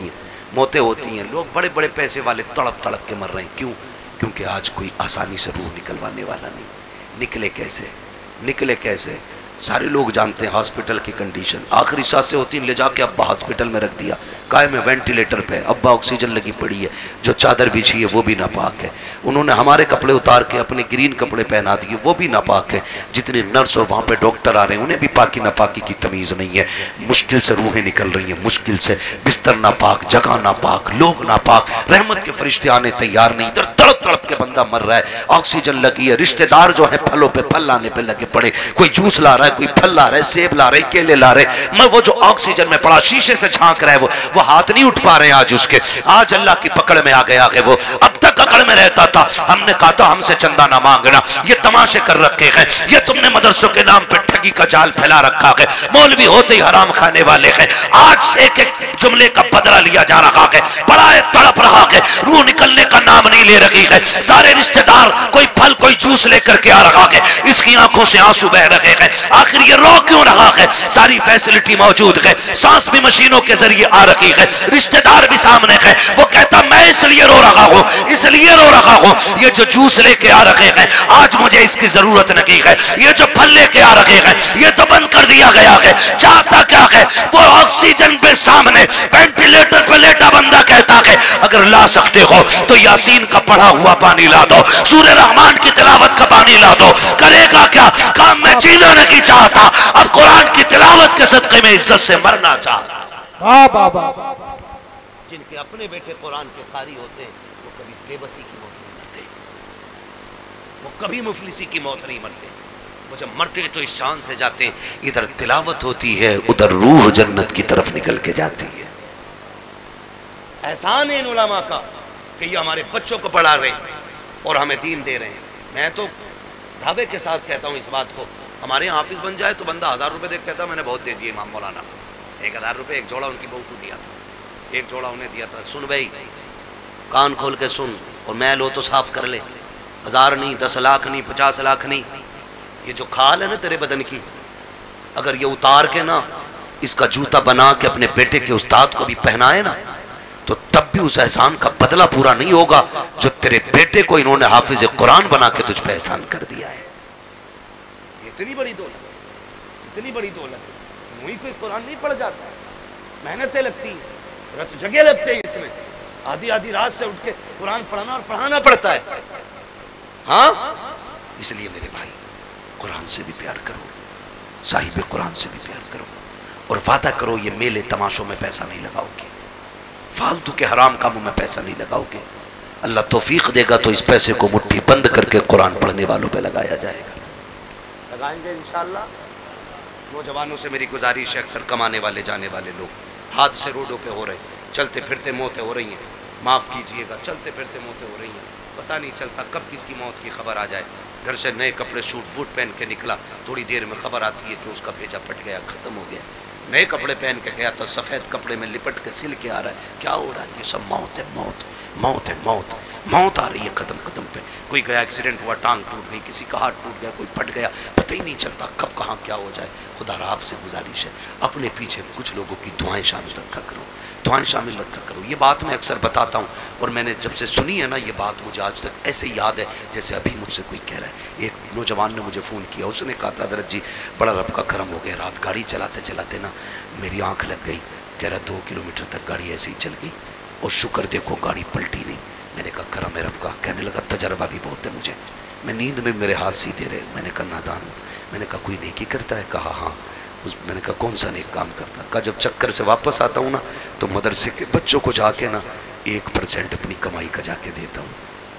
Speaker 1: ہیں. لوگ بڑے بڑے پیسے والے تڑپ تڑپ کے مر رہے ہیں. کیوں؟ کیونکہ آج کوئی آسانی سے روح نکلوانے والا نہیں. نکلے کیسے؟ سارے لوگ جانتے ہیں ہاسپٹل کی کنڈیشن. آخری سانسیں ہوتی ہیں، لے جا کے ابا ہاسپٹل میں رکھ دیا، کائے میں وینٹیلیٹر پہ، ابا آکسیجن لگی پڑی ہے، جو چادر بچھی ہے وہ بھی ناپاک ہے. انہوں نے ہمارے کپڑے اتار کے اپنے گرین کپڑے پہنا دیے، وہ بھی ناپاک ہے. جتنے نرس اور وہاں پہ ڈاکٹر آ رہے ہیں انہیں بھی پاکی ناپاکی کی تمیز نہیں ہے. مشکل سے روحیں نکل رہی ہیں، مشکل سے. بستر ناپاک، جگہ ناپاک، لوگ ناپاک. رحمت کے فرشتے آنے تیار نہیں. ادھر تڑپ تڑپ کے بندہ مر رہا ہے، آکسیجن لگی ہے. رشتہ دار جو ہیں پھلوں پہ پھل لانے پہ لگے پڑے، کوئی جوس لا رہا ہے، کوئی پھل لا رہا ہے، سیب لا رہے، کیلے لا رہے. میں وہ جو آکسیجن میں پڑا شیشے سے جھانک رہا ہے وہ ہاتھ نہیں اٹھ پا رہے ہیں آج اس کے. آج اللہ کی پکڑ میں آ گیا ہے وہ. اب تک اکڑ میں رہتا تھا. ہم نے کہا تھا ہم سے چندہ نہ مانگنا، یہ تماشے کر رکھے ہیں، یہ تم نے مدرسوں کے نام پہ ٹھگی کا جال پھیلا رکھا ہے، مولوی ہوتے ہی حرام کھانے والے ہیں. آج ایک ایک جملے کا بدلہ لیا جا رہا ہے. بڑا تڑپ رہا ہے، روح نکلنے کا نام نہیں لے رہی ہے. سارے رشتہ دار کوئی پھل کوئی جوس لے کر کے آ رہا ہے، اس کی آنکھوں سے آنسو بہ رہے ہیں. آخر یہ رو کیوں رہا ہے؟ ساری فیسلٹی موجود ہے، سانس بھی مشینوں کے ذریعے آ رہی ہے، رشتہ دار بھی سامنے ہے. وہ کہتا میں اس لیے رو رہا ہوں، اس لیے رو رہا ہوں، یہ جو جوس لے کے آ رہے ہیں آج مجھے اس کی ضرورت نہیں ہے. یہ جو پھل لے کے آ رہے ہیں یہ تو بند کر دیا گیا ہے. چاہتا کیا ہے؟ وہ آکسیجن پہ سامنے وینٹیلیٹر پہ لیٹا بندہ کہتا ہے اگر لا سکتے ہو تو یاسین کا پڑھا ہوا پانی لا دو، سورہ رحمان کی تلاوت کا پانی لا دو. کرے گا کیا؟ کام میں جینا نہیں چاہتا، اب قرآن کی تلاوت کے صدقے میں عزت سے مرنا چاہتا. جن کے اپنے بیٹے قرآن کے قاری ہوتے ہیں وہ کبھی بے بسی کی موت نہیں مرتے، وہ کبھی مفلسی کی موت نہیں مرتے. وہ جب مرتے تو اس شان سے جاتے ہیں، ادھر تلاوت ہوتی ہے ادھر روح جنت کی طرف نکل کے جاتی ہے. احسان ہے ان علماء کا کہ یہ ہمارے بچوں کو پڑھا رہے ہیں اور ہمیں دین دے رہے ہیں. میں تو دعوے کے ساتھ کہتا ہوں اس بات کو، ہمارے یہاں حافظ بن جائے تو بندہ 1000 روپے دے کہتا میں نے بہت دے دیے امام مولانا. 1000 روپے ایک جوڑا ان کی بہو کو دیا تھا. ایک جوڑا انہیں دیا تھا، سن بھائی کان کھول کے سن، اور میل ہو تو صاف کر لے، 1000 نہیں، 10 لاکھ نہیں، 50 لاکھ نہیں، یہ جو کھال ہے نا تیرے بدن کی، اگر یہ اتار کے نا اس کا جوتا بنا کے اپنے بیٹے کے استاد کو بھی پہنائے نا تو تب بھی اس احسان کا بدلہ پورا نہیں ہوگا جو تیرے بیٹے کو انہوں نے حافظ قرآن بنا کے تجھ پہ احسان کر دیا ہے۔ یہ اتنی بڑی دولت، اتنی بڑی دولت، وہی کوئی قرآن نہیں پڑھ جاتا ہے، محنتیں لگتی ہیں، رت جگہ لگتے ہیں، اس میں آدھی آدھی رات سے اٹھ کے قرآن پڑھنا اور پڑھانا پڑتا ہے۔ ہاں اس لیے میرے بھائی قرآن سے بھی پیار کرو، صاحب قرآن سے بھی پیار کرو، اور وعدہ کرو یہ میلے تماشوں میں پیسہ نہیں لگاؤ گے، فالتو کے حرام کاموں میں پیسہ نہیں لگاؤ گے، اللہ توفیق دے گا تو اس پیسے کو مٹھی بند کر کے قرآن پڑھنے والوں پہ لگایا جائے گا، لگائیں گے انشاءاللہ۔ نوجوانوں سے میری گزارش ہے، اکثر کمانے والے جانے والے لوگ حادثے روڈوں پہ ہو رہے ہیں، چلتے پھرتے موتیں ہو رہی ہیں، معاف کیجئے گا، چلتے پھرتے موتیں ہو رہی ہیں، پتہ نہیں چلتا کب کس کی موت کی خبر آ جائے، گھر سے نئے کپڑے سوٹ بوٹ پہن کے نکلا، تھوڑی دیر میں خبر آتی ہے کہ اس کا بھیجا پٹ گیا، ختم ہو گیا، نئے کپڑے پہن کے گیا تو سفید کپڑے میں لپٹ کے سل کے آ رہا ہے، کیا ہو رہا ہے؟ یہ سب موت ہے، موت موت ہے، موت موت آ رہی ہے قدم قدم پہ، کوئی گیا ایکسیڈنٹ ہوا، ٹانگ ٹوٹ گئی، کسی کا ہاتھ ٹوٹ گیا، کوئی پھٹ گیا، پتہ ہی نہیں چلتا کب کہاں کیا ہو جائے۔ خدا را آپ سے گزارش ہے اپنے پیچھے کچھ لوگوں کی دعائیں شامل رکھا کرو، دعائیں شامل رکھا کرو۔ یہ بات میں اکثر بتاتا ہوں، اور میں نے جب سے سنی ہے نا یہ بات مجھے آج تک ایسے یاد ہے جیسے ابھی مجھ سے کوئی کہہ رہا ہے۔ ایک نوجوان نے مجھے فون کیا، اس نے کہا تھا حضرت جی بڑا رب کا کرم ہو گیا، رات گاڑی چلاتے چلاتے نا میری آنکھ لگ گئی، کہہ رہا 2 کلومیٹر تک گاڑی ایسے ہی چل گئی اور شکر دیکھو گاڑی پلٹی نہیں۔ میں نے کہا کرم ہے رب کا، کہنے لگا تجربہ بھی بہت ہے مجھے، میں نیند میں میرے ہاتھ سیدھے رہے۔ میں نے کہا نادان ہوں۔ میں نے کہا کوئی نیکی کرتا ہے؟ کہا ہاں۔ میں نے کہا کون سا نیک کام کرتا؟ کہا جب چکر سے واپس آتا ہوں نا تو مدرسے کے بچوں کو جا کے نا 1% اپنی کمائی کا جا کے دیتا ہوں،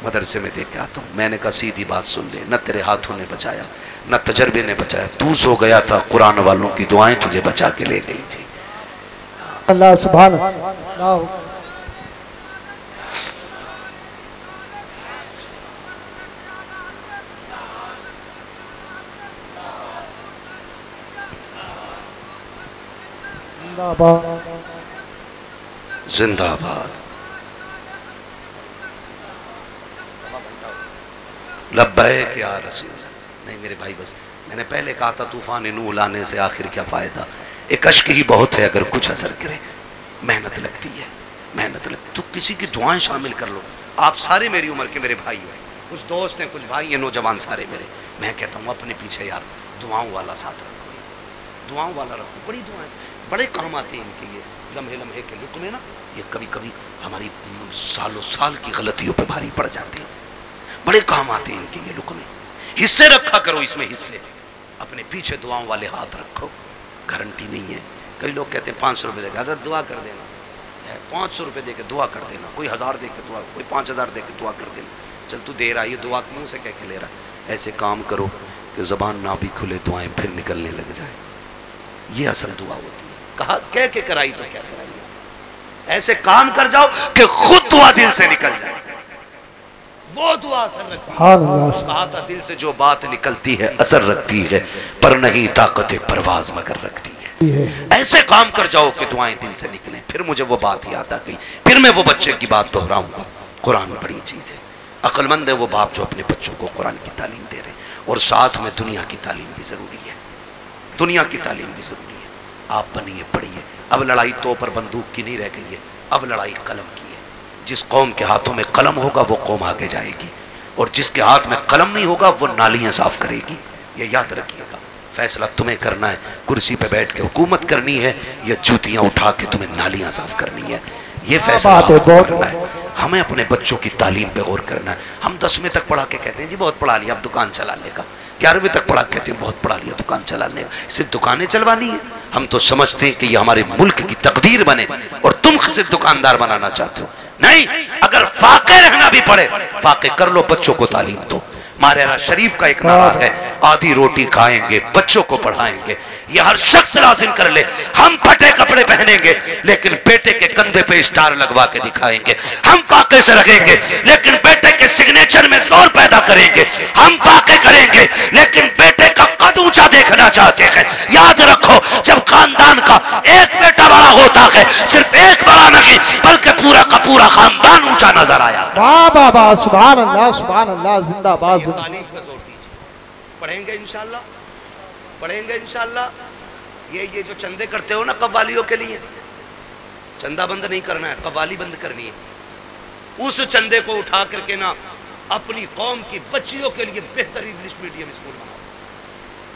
Speaker 1: مدرسے میں دے کے آتا ہوں۔ میں نے کہا سیدھی بات سن لے، نہ تیرے ہاتھوں نے بچایا نہ تجربے نے بچایا، تو سو گیا تھا، قرآن والوں کی دعائیں تجھے بچا کے لے گئی تھی۔
Speaker 2: اللہ سبحان اللہ۔
Speaker 1: زندہ آباد۔ لبیک یا رسول۔ نہیں میرے بھائی بس میں نے پہلے کہا تھا طوفان نوح لانے سے آخر کیا فائدہ، ایک اشک ہی بہت ہے اگر کچھ اثر کرے، محنت لگتی ہے، محنت لگتی تو کسی کی دعائیں شامل کر لو۔ آپ سارے میری عمر کے میرے بھائی ہیں، کچھ دوست ہیں، کچھ بھائی ہیں، نوجوان سارے میرے، میں کہتا ہوں اپنے پیچھے یار دعاؤں والا ساتھ رکھو، دعاؤں والا رکھو، بڑی دعائیں بڑے کام آتے ہیں ان کے، یہ لمحے لمحے کے لقمے نا یہ کبھی کبھی ہماری سالوں سال کی غلطیوں پہ بھاری پڑ جاتے ہیں، بڑے کام آتے ہیں ان کے یہ لقمے، حصے رکھا کرو اس میں، حصے اپنے پیچھے دعاؤں والے ہاتھ رکھو، گارنٹی نہیں ہے۔ کئی لوگ کہتے ہیں 500 روپے دے کے حضرت دعا کر دینا، 500 روپے دے کے دعا کر دینا، کوئی 1000 دے کے دعا، کوئی 5000 دے کے دعا کر دینا، چل تو دے رہا ہے یہ دعا منہ سے کہہ کے لے رہا ہے۔ ایسے کام کرو کہ زبان نہ بھی کھلے دعائیں پھر نکلنے لگ جائے، یہ اصل دعا ہوتی ہے۔ کہا کہہ کے کرائی تو کیا کرائی، ایسے کام کر جاؤ کہ خود دعا دل سے نکل جائے، وہ دعا اثر رکھتی ہے۔ کہا تھا دل سے جو بات نکلتی ہے اثر رکھتی ہے، پر نہیں طاقت پرواز مگر رکھتی ہے۔ ایسے کام کر جاؤ کہ دعائیں دل سے نکلیں۔ پھر مجھے وہ بات یاد آ گئی، پھر میں وہ بچے کی بات دہراؤں گا، قرآن بڑی چیز ہے، عقل مند ہے وہ باپ جو اپنے بچوں کو قرآن کی تعلیم دے رہے ہیں، اور ساتھ میں دنیا کی تعلیم بھی ضروری ہے، دنیا کی تعلیم بھی ضروری ہے۔ آپ بنیے پڑھیے، اب لڑائی تو پر بندوق کی نہیں رہ گئی ہے، اب لڑائی قلم کی ہے۔ جس قوم کے ہاتھوں میں قلم ہوگا وہ قوم آگے جائے گی، اور جس کے ہاتھ میں قلم نہیں ہوگا وہ نالیاں صاف کرے گی۔ یہ یاد رکھیے گا، فیصلہ تمہیں کرنا ہے، کرسی پہ بیٹھ کے حکومت کرنی ہے یا جوتیاں اٹھا کے تمہیں نالیاں صاف کرنی ہے، یہ فیصلہ کرنا ہے۔ ہمیں اپنے بچوں کی تعلیم پہ غور کرنا ہے۔ ہم 10ویں تک پڑھا کے کہتے ہیں جی بہت پڑھا لیا اب دکان چلانے کا، 11ویں تک پڑھا کہتے ہیں بہت پڑھا لیا دکان چلانے کا، صرف دکانیں چلوانی ہے۔ ہم تو سمجھتے ہیں کہ یہ ہمارے ملک کی تقدیر بنے اور تم صرف دکاندار بنانا چاہتے ہو، نہیں، اگر فاقے رہنا بھی پڑے فاقے کر لو، بچوں کو تعلیم دو۔ ماریا شریف کا ایک نعرہ ہے، آدھی روٹی کھائیں گے بچوں کو پڑھائیں گے، یہ ہر شخص لازم کر لے۔ ہم پھٹے کپڑے پہنیں گے لیکن بیٹے کے کندھے پہ اسٹار لگوا کے دکھائیں گے، ہم فاقے سے رہیں گے لیکن بیٹے کے سگنیچر میں زور پیدا کریں گے، ہم فاقے کریں گے لیکن بیٹے کا قد اونچا دیکھنا چاہتے ہیں. یاد رکھو جب خاندان کا ایک بیٹا بڑا ہوتا ہے صرف ایک بڑا نہیں بلکہ پورا کا پورا خاندان اونچا نظر آیا.
Speaker 2: واہ واہ واہ، سبحان اللہ سبحان اللہ، زندہ باد.
Speaker 1: تعلیم پہ زور دیجیے. پڑھیں گے انشاءاللہ، پڑھیں گے انشاءاللہ. یہ جو چندے کرتے ہو نا قوالیوں کے لیے، چندہ بند نہیں کرنا ہے، قوالی بند کرنی ہے. اس چندے کو اٹھا کر کے نا اپنی قوم کی بچیوں کے لیے بہترین انگلش میڈیم اسکول بناؤ.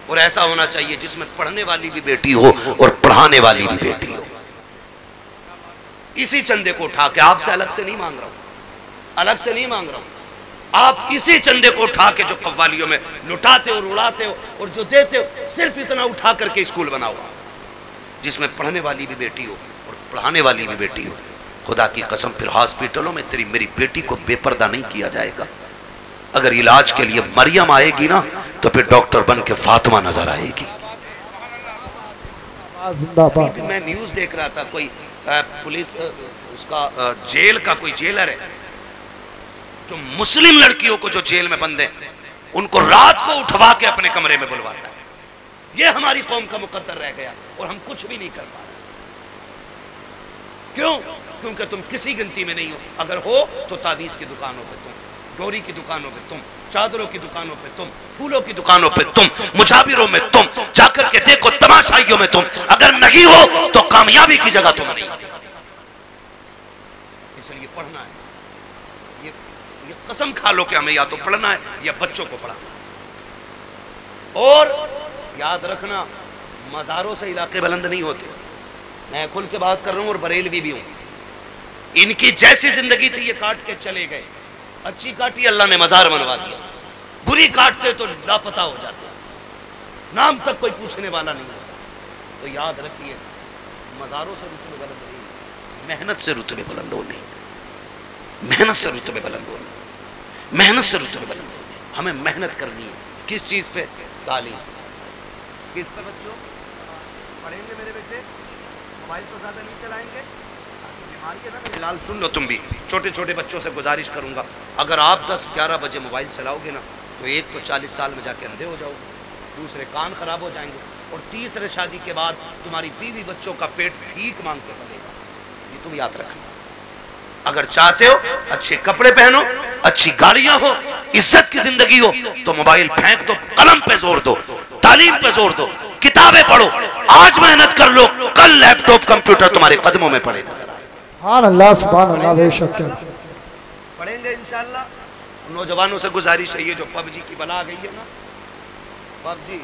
Speaker 1: اور ایسا ہونا چاہیے جس میں پڑھنے والی بھی بیٹی ہو اور پڑھانے والی بھی بیٹی ہو. اسی چندے کو اٹھا کے، آپ سے الگ سے نہیں مانگ رہا ہوں، الگ سے نہیں مانگ رہا ہوں، آپ اسی چندے کو اٹھا کے جو قوالیوں میں لٹاتے ہو اور اڑاتے ہو اور جو دیتے ہو، صرف اتنا اٹھا کر کے اسکول بناؤ جس میں پڑھنے والی بھی بیٹی ہو اور پڑھانے والی بھی بیٹی ہو. خدا کی قسم پھر ہاسپٹلوں میں تیری میری بیٹی کو بے پردہ نہیں کیا جائے گا. اگر علاج کے لیے مریم آئے گی نا تو پھر ڈاکٹر بن کے فاطمہ نظر آئے گی. میں نیوز دیکھ رہا تھا، کوئی پولیس اس کا جیل کا کوئی جیلر ہے جو مسلم لڑکیوں کو جو جیل میں بند ہیں ان کو رات کو اٹھوا کے اپنے کمرے میں بلواتا ہے. یہ ہماری قوم کا مقدر رہ گیا اور ہم کچھ بھی نہیں کر پا رہے. کیوں؟ کیونکہ تم کسی گنتی میں نہیں ہو. اگر ہو تو تعویذ کی دکانوں پہ تم، ڈوری کی دکانوں پہ تم، چادروں کی دکانوں پہ تم، پھولوں کی دکانوں پہ تم، مجابروں میں تم، جا کر کے دیکھو تماشائیوں میں تم. اگر نہیں ہو تو کامیابی کی جگہ تم نہیں. اس لیے پڑھنا ہے. یہ قسم کھا لو کہ ہمیں یا تو پڑھنا ہے یا بچوں کو پڑھانا. اور یاد رکھنا مزاروں سے علاقے بلند نہیں ہوتے. میں کھل کے بات کر رہا ہوں اور بریلوی بھی ہوں. ان کی جیسی زندگی تھی یہ کاٹ کے چلے گئے. اچھی کاٹی اللہ نے مزار بنوا دیا، بری کاٹتے تو لاپتہ ہو جاتے، نام تک کوئی پوچھنے والا نہیں ہوتا. تو یاد رکھیے مزاروں سے رتبے بلند نہیں، محنت سے رتبے بلند ہونے، محنت سے رتبے بلند ہونے، محنت سے رتبے بلند ہونے. ہمیں محنت کرنی ہے. کس چیز پہ؟ تعلیم. کس پہ بچوں؟ پڑھیں گے میرے بیٹے، موبائل تو زیادہ نہیں چلائیں گے. بیماری ہے نا میرے لال، سن لو تم بھی. چھوٹے چھوٹے بچوں سے گزارش کروں گا اگر آپ 10-11 بجے موبائل چلاؤ گے نا تو ایک تو 40 سال میں جا کے اندھے ہو جاؤ گے، دوسرے کان خراب ہو جائیں گے، اور تیسرے شادی کے بعد تمہاری بیوی بچوں کا پیٹ بھیک مانگ کے پلے گا. یہ تم یاد رکھنا. اگر چاہتے ہو اچھے کپڑے پہنو، اچھی گاڑیاں ہو، عزت کی زندگی ہو تو موبائل پھینک دو، قلم پہ زور دو، تعلیم پہ زور دو، کتابیں پڑھو. آج محنت کر لو، کل لیپ ٹاپ کمپیوٹر تمہارے قدموں میں پڑے گا.
Speaker 2: سبحان اللہ سبحان اللہ. بے شک
Speaker 1: پڑھیں گے انشاءاللہ. نوجوانوں سے گزارش ہے، یہ جو پب جی کی بلا آ گئی ہے نا، پب جی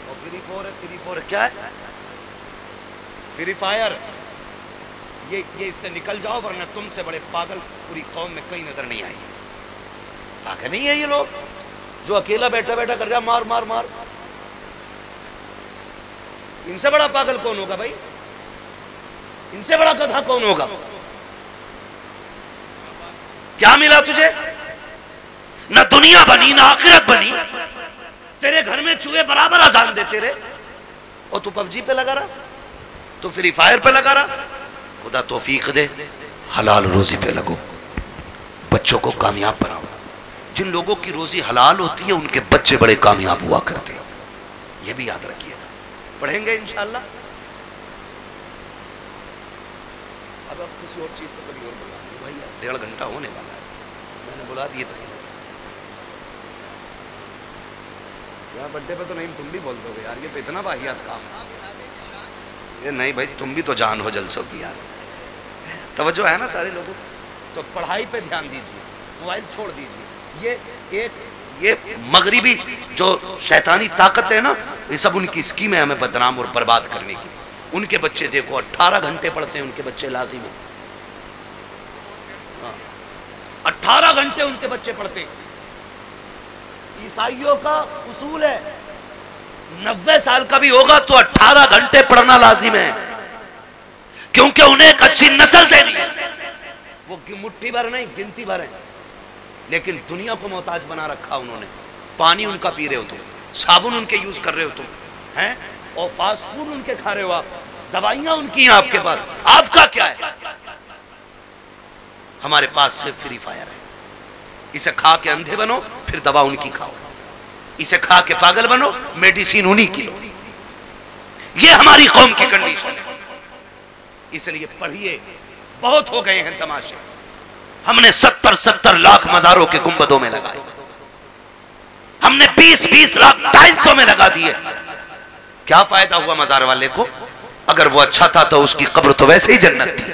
Speaker 1: اور فری فائر کیا ہے؟ Free fire. یہ اس سے نکل جاؤ ورنہ تم سے بڑے پاگل پوری قوم میں کہیں نظر نہیں آئی. پاگل نہیں ہے یہ لوگ جو اکیلا بیٹھا بیٹھا کر رہا مار مار مار. ان سے بڑا پاگل کون ہوگا بھائی؟ ان سے بڑا گدھا کون ہوگا؟ کیا ملا تجھے؟ نہ دنیا بنی نہ آخرت بنی. تیرے گھر میں چوہے برابر اذان دیتے رہے اور تو پب جی پہ لگا رہا، تو فری فائر پہ لگا رہا. خدا توفیق دے، حلال روزی پہ لگو، بچوں کو کامیاب بناؤ. جن لوگوں کی روزی حلال ہوتی ہے ان کے بچے بڑے کامیاب ہوا کرتے ہیں. یہ بھی یاد رکھیے گا. پڑھیں گے انشاءاللہ. اب کسی اور چیز پہ کبھی اور بلا بھائی، 1.5 گھنٹہ ہونے والا ہے، میں نے بلا دیے تھے. یہاں بڈے پہ تو نہیں، تم بھی بول دو گے یار یہ تو اتنا واحد کام. یہ نہیں بھائی تم بھی تو جان ہو جلسوں کی یار. توجہ ہے نا سارے لوگوں. تو پڑھائی پہ دھیان دیجیے، موبائل چھوڑ دیجیے. یہ مغربی جو شیطانی طاقت ہے نا، یہ سب ان کی اسکیم ہے ہمیں بدنام اور برباد کرنے کی. ان کے بچے دیکھو 18 گھنٹے پڑھتے ہیں، ان کے بچے لازم ہیں. 18 گھنٹے ان کے بچے پڑھتے ہیں. عیسائیوں کا اصول ہے 90 سال کا بھی ہوگا تو 18 گھنٹے پڑھنا لازم ہے، کیونکہ انہیں ایک اچھی نسل دینی ہے. وہ مٹھی بھر نہیں، گنتی بھر ہے، لیکن دنیا کو محتاج بنا رکھا انہوں نے. پانی ان کا پی رہے ہو تم، صابن ان کے یوز کر رہے ہو تم ہیں، اور فاسٹ فوڈ ان کے کھا رہے ہو آپ، دوائیاں ان کی ہیں آپ کے پاس. آپ کا کیا ہے؟ ہمارے پاس صرف فری فائر ہے. اسے کھا کے اندھے بنو، پھر دوا ان کی کھاؤ. اسے کھا کے پاگل بنو، میڈیسین انہی کی لو. یہ ہماری قوم کی کنڈیشن ہے. اس لیے پڑھیے، بہت ہو گئے ہیں تماشے. ہم نے 70 لاکھ مزاروں کے گنبدوں میں لگائے، ہم نے 20 لاکھ ٹائلسوں میں لگا دیے. کیا فائدہ ہوا مزار والے کو؟ اگر وہ اچھا تھا تو اس کی قبر تو ویسے ہی جنت تھی.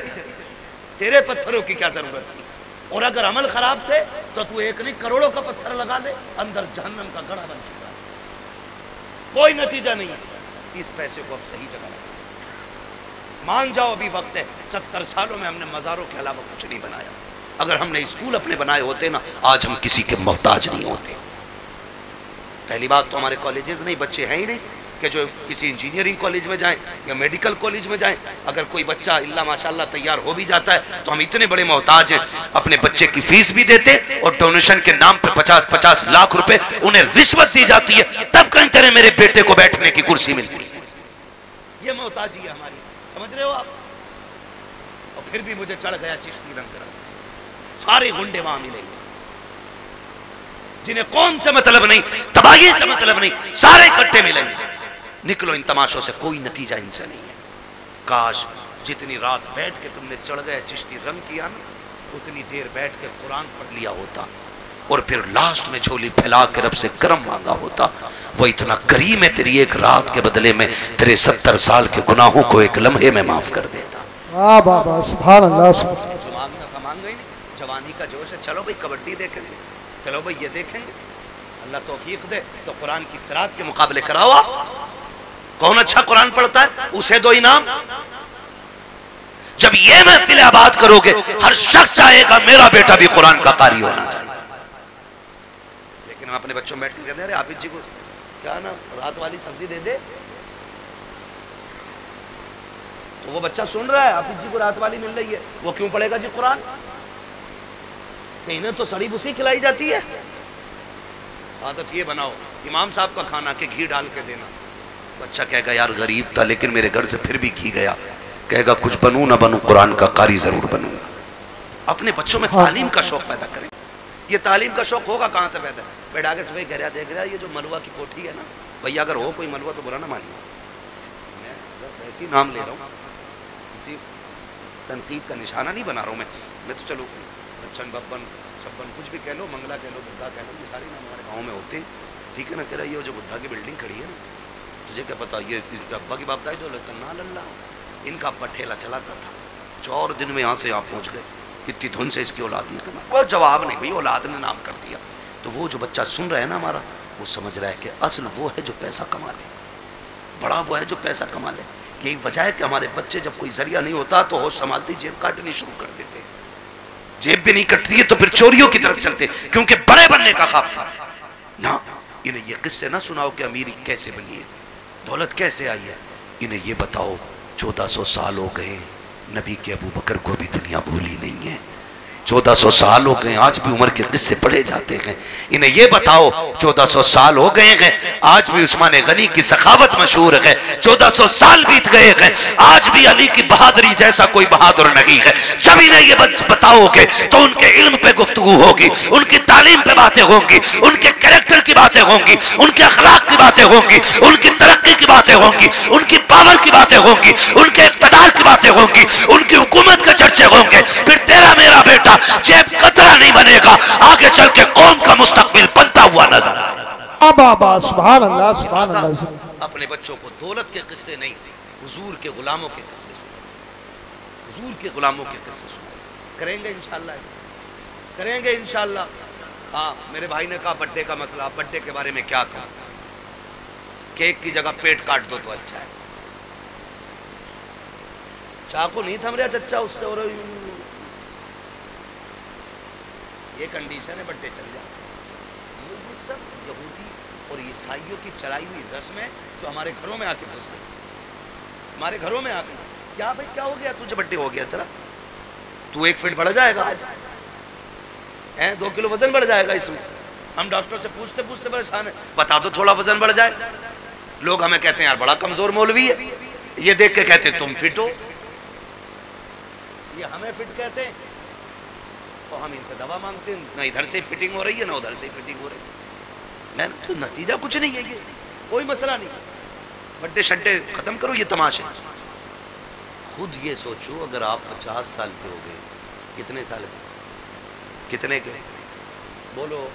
Speaker 1: تیرے پتھروں کی کیا ضرورت تھی؟ اور اگر عمل خراب تھے تو تو ایک نہیں کروڑوں کا پتھر لگا لے، اندر جہنم کا گڑھا بن چکا ہے. کوئی نتیجہ نہیں ہے. اس پیسے کو اب صحیح جگہ لگا. مان جاؤ ابھی وقت ہے. 70 سالوں میں ہم نے مزاروں کے علاوہ کچھ نہیں بنایا. اگر ہم نے اسکول اپنے بنائے ہوتے نا، آج ہم کسی کے محتاج نہیں ہوتے. پہلی بات تو ہمارے کالجز نہیں، بچے ہیں ہی نہیں کہ جو کسی انجینئرنگ کالج میں جائیں یا میڈیکل کالج میں جائیں. اگر کوئی بچہ اللہ ماشاءاللہ تیار ہو بھی جاتا ہے تو ہم اتنے بڑے محتاج ہیں، اپنے بچے کی فیس بھی دیتے اور ڈونیشن کے نام پہ 50 لاکھ روپے انہیں رشوت دی جاتی ہے، تب کہیں تیرے میرے بیٹے کو بیٹھنے کی کرسی ملتی ہے. یہ محتاجی ہے ہماری، سمجھ رہے ہو آپ؟ اور پھر بھی مجھے چڑھ گیا چشتی رنگ کرا. سارے گنڈے وہاں ملیں گے جنہیں قوم سے مطلب نہیں، تباہی سے مطلب نہیں، سارے اکٹھے ملیں گے. نکلو ان تماشوں سے، کوئی نتیجہ ان سے نہیں ہے. کاش جتنی رات بیٹھ کے تم نے چڑھ گئے چشتی رنگ کیا نا، اتنی دیر بیٹھ کے قرآن پڑھ لیا ہوتا اور پھر لاسٹ میں جھولی پھیلا کے رب سے کرم مانگا ہوتا. وہ اتنا کریم ہے، تیری ایک رات کے بدلے میں تیرے 70 سال کے گناہوں کو ایک لمحے میں معاف کر دیتا.
Speaker 2: واہ بابا سبحان اللہ.
Speaker 1: جو مانگنا کا مانگا ہی نہیں. جوانی کا جوش ہے، چلو بھائی کبڈی دیکھیں گے، چلو بھائی یہ دیکھیں گے. اللہ توفیق دے تو قرآن کی قرات کے مقابلے کراؤ. کون اچھا قرآن پڑھتا ہے اسے دو انعام. جب یہ محفل آباد کرو گے، ہر شخص چاہے گا میرا بیٹا بھی قرآن کا قاری ہونا چاہیے. لیکن ہم اپنے بچوں میں بیٹھ کے کہتے ہیں ارے حافظ جی کو کیا نا رات والی سبزی دے دے، تو وہ بچہ سن رہا ہے حافظ جی کو رات والی مل رہی ہے، وہ کیوں پڑھے گا جی قرآن؟ انہیں تو سڑی بسی کھلائی جاتی ہے. عادت یہ بناؤ امام صاحب کا کھانا کہ گھی ڈال کے دینا. بچہ کہے گا یار غریب تھا لیکن میرے گھر سے پھر بھی گھی گیا. کہے گا کچھ بنوں نہ بنوں قرآن کا قاری ضرور بنوں گا. اپنے بچوں میں تعلیم کا شوق پیدا کریں. یہ تعلیم کا شوق ہوگا کہاں سے پیدا؟ بیٹھا کے صبح کہہ رہا دیکھ رہا یہ جو ملوا کی کوٹھی ہے نا بھیا، اگر ہو کوئی ملوا تو برا نہ مانیے، میں ایسی نام لے رہا ہوں، کسی تنقید کا نشانہ نہیں بنا رہا ہوں. میں تو چلو چن ببن چھپن کچھ بھی کہہ لو، منگلا کہہ لو، بدھا کہہ لو، یہ سارے نام ہمارے گاؤں میں ہوتے ہیں. ٹھیک ہے نا؟ کہہ رہا یہ جو بدھا کی بلڈنگ کھڑی ہے نا، تجھے کیا پتا یہ ابا کی باپ دائی جو اللہ ان کا ابا ٹھیلا چلاتا تھا، 4 دن میں یہاں سے یہاں پہنچ گئے. اتنی دھن سے اس کی اولاد نے کما. وہ جواب نہیں بھائی، اولاد نے نام کر دیا. تو وہ جو بچہ سن رہا ہے نا ہمارا، وہ سمجھ رہا ہے کہ اصل وہ ہے جو پیسہ کما لے، بڑا وہ ہے جو پیسہ کما لے. یہی وجہ ہے کہ ہمارے بچے جب کوئی ذریعہ نہیں ہوتا تو ہوش سنبھالتی جیب کاٹنی شروع کر دیتے. جیب بھی نہیں کٹتی ہے تو پھر چوریوں کی طرف چلتے، کیونکہ بڑے بننے کا خواب تھا نا. انہیں یہ قصے نہ سناؤ کہ امیری کیسے بنی ہے، دولت کیسے آئی ہے. انہیں یہ بتاؤ 1400 سال ہو گئے، نبی کے ابو بکر کو بھی دنیا بھولی نہیں ہے. 1400 سال ہو گئے، آج بھی عمر کے قصے پڑھے جاتے ہیں. انہیں یہ بتاؤ 1400 سال ہو گئے ہیں، آج بھی عثمان غنی کی سخاوت مشہور ہے. 1400 سال بیت گئے ہیں، آج بھی علی کی بہادری جیسا کوئی بہادر نہیں ہے. جب انہیں یہ بتاؤ گے تو ان کے علم پہ گفتگو ہوگی، ان کی تعلیم پہ باتیں ہوں گی، ان کے کریکٹر کی باتیں ہوں گی، ان کے اخلاق کی باتیں ہوں گی، ان کی ترقی کی باتیں ہوں گی، ان کی پاور کی باتیں ہوں گی، ان کے اقتدار کی باتیں ہوں گی، ان کی حکومت کے چرچے ہوں گے. پھر تیرا میرا بیٹا جیب قطرہ نہیں بنے گا، آگے چل کے قوم کا مستقبل بنتا ہوا نظر آئے.
Speaker 2: بابا سبحان اللہ سبحان اللہ.
Speaker 1: اپنے بچوں کو دولت کے قصے نہیں، حضور کے غلاموں کے قصے سنائیں، حضور کے غلاموں کے قصے سنائیں. کریں گے انشاءاللہ، کریں گے انشاءاللہ. ہاں میرے بھائی نے کہا بڈے کا مسئلہ، بڈے کے بارے میں کیا کہا؟ کیک کی جگہ پیٹ کاٹ دو تو اچھا ہے. چاقو نہیں تھم رہا چچا اس سے، اور یہ کنڈیشن ہے بڈے چل جائے. یہ سب یہودی اور عیسائیوں کی چلائی ہوئی رسم ہے جو ہمارے گھروں میں آ کے گھس گئی، ہمارے گھروں میں آ کے. کیا بھائی کیا ہو گیا تجھے بڈے ہو گیا تیرا؟ تو 1 فٹ بڑھ جائے گا آج، 2 کلو وزن بڑھ جائے گا اس میں. ہم ڈاکٹر سے پوچھتے پوچھتے پریشان ہیں، بتا دو تھوڑا وزن بڑھ جائے. لوگ ہمیں کہتے ہیں یار بڑا کمزور مولوی ہے، یہ دیکھ کے کہتے ہیں تم فٹ ہو. یہ ہمیں فٹ کہتے ہیں تو ہم ان سے دوا مانگتے ہیں، نہ ادھر سے فٹنگ ہو رہی ہے نہ ادھر سے فٹنگ ہو رہی ہے. میں نے تو نتیجہ کچھ نہیں ہے، یہ کوئی مسئلہ نہیں، بڈے شڈے ختم کرو یہ تماشے. خود یہ سوچو اگر آپ 50 سال کے ہو گئے، کتنے سال کے، کتنے کے بولو،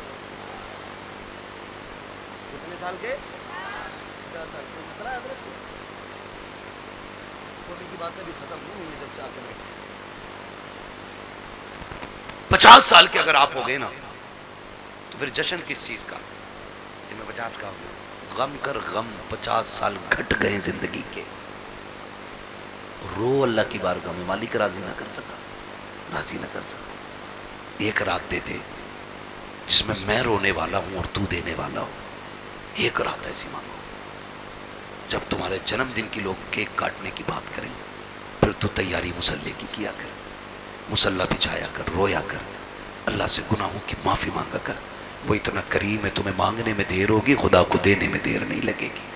Speaker 1: کتنے سال کے، 50 سال کے. مسئلہ ہے حضرت، چھوٹی کی باتیں بھی ختم نہیں ہوئی جب سے آپ بیٹھے. 50 سال کے اگر آپ ہو گئے نا تو پھر جشن کس چیز کا کہ میں 50 کا ہوں. غم کر غم، 50 سال گھٹ گئے زندگی کے، رو اللہ کی بارگاہ میں، مالک راضی نہ کر سکا، راضی نہ کر سکا. ایک رات دے دے جس میں میں رونے والا ہوں اور تو دینے والا ہوں. ایک رات ایسی مانگو جب تمہارے جنم دن کی لوگ کیک کاٹنے کی بات کریں، پھر تو تیاری مسلح کی کیا کر، مسلح بچھایا کر، رویا کر، اللہ سے گناہوں کی معافی مانگا کر. وہ اتنا کریم ہے، تمہیں مانگنے میں دیر ہوگی، خدا کو دینے میں دیر نہیں لگے گی.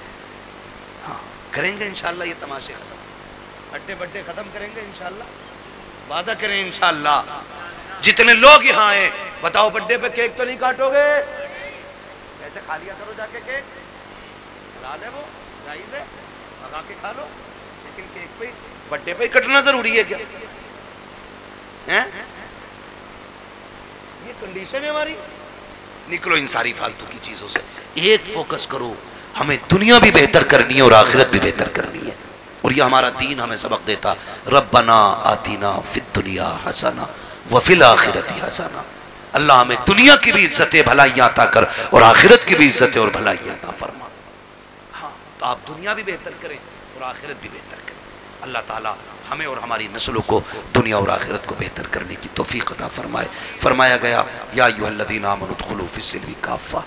Speaker 1: ہاں کریں گے انشاءاللہ یہ تماشے ختم، اڈے بڈے ختم کریں گے انشاءاللہ، وعدہ کریں انشاءاللہ. جتنے لوگ یہاں آئے بتاؤ بڈے پہ کیک تو نہیں کاٹو گے؟ ایسے کھا لیا کرو جا کے کیک، حلال ہے وہ، جائز ہے، پکا کے کھا لو، لیکن کیک پہ بڈے پہ کٹنا ضروری ہے کیا؟ یہ کنڈیشن ہے ہماری. نکلو ان ساری فالتو کی چیزوں سے، ایک فوکس کرو، ہمیں دنیا بھی بہتر کرنی ہے اور آخرت بھی بہتر کرنی ہے. اور یہ ہمارا دین ہمیں سبق دیتا، ربنا آتینا فی الدنیا حسنہ وفی الآخرۃ حسنہ. اللہ ہمیں دنیا کی بھی عزت بھلائیاں عطا کر اور آخرت کی بھی عزت اور بھلائیاں عطا فرما. ہاں تو آپ دنیا بھی بہتر کریں اور آخرت بھی بہتر کریں. اللہ تعالیٰ ہمیں اور ہماری نسلوں کو دنیا اور آخرت کو بہتر کرنے کی توفیق عطا فرمائے. فرمایا گیا یا ایھا الذین آمنوا ادخلوا فی السلم کافہ.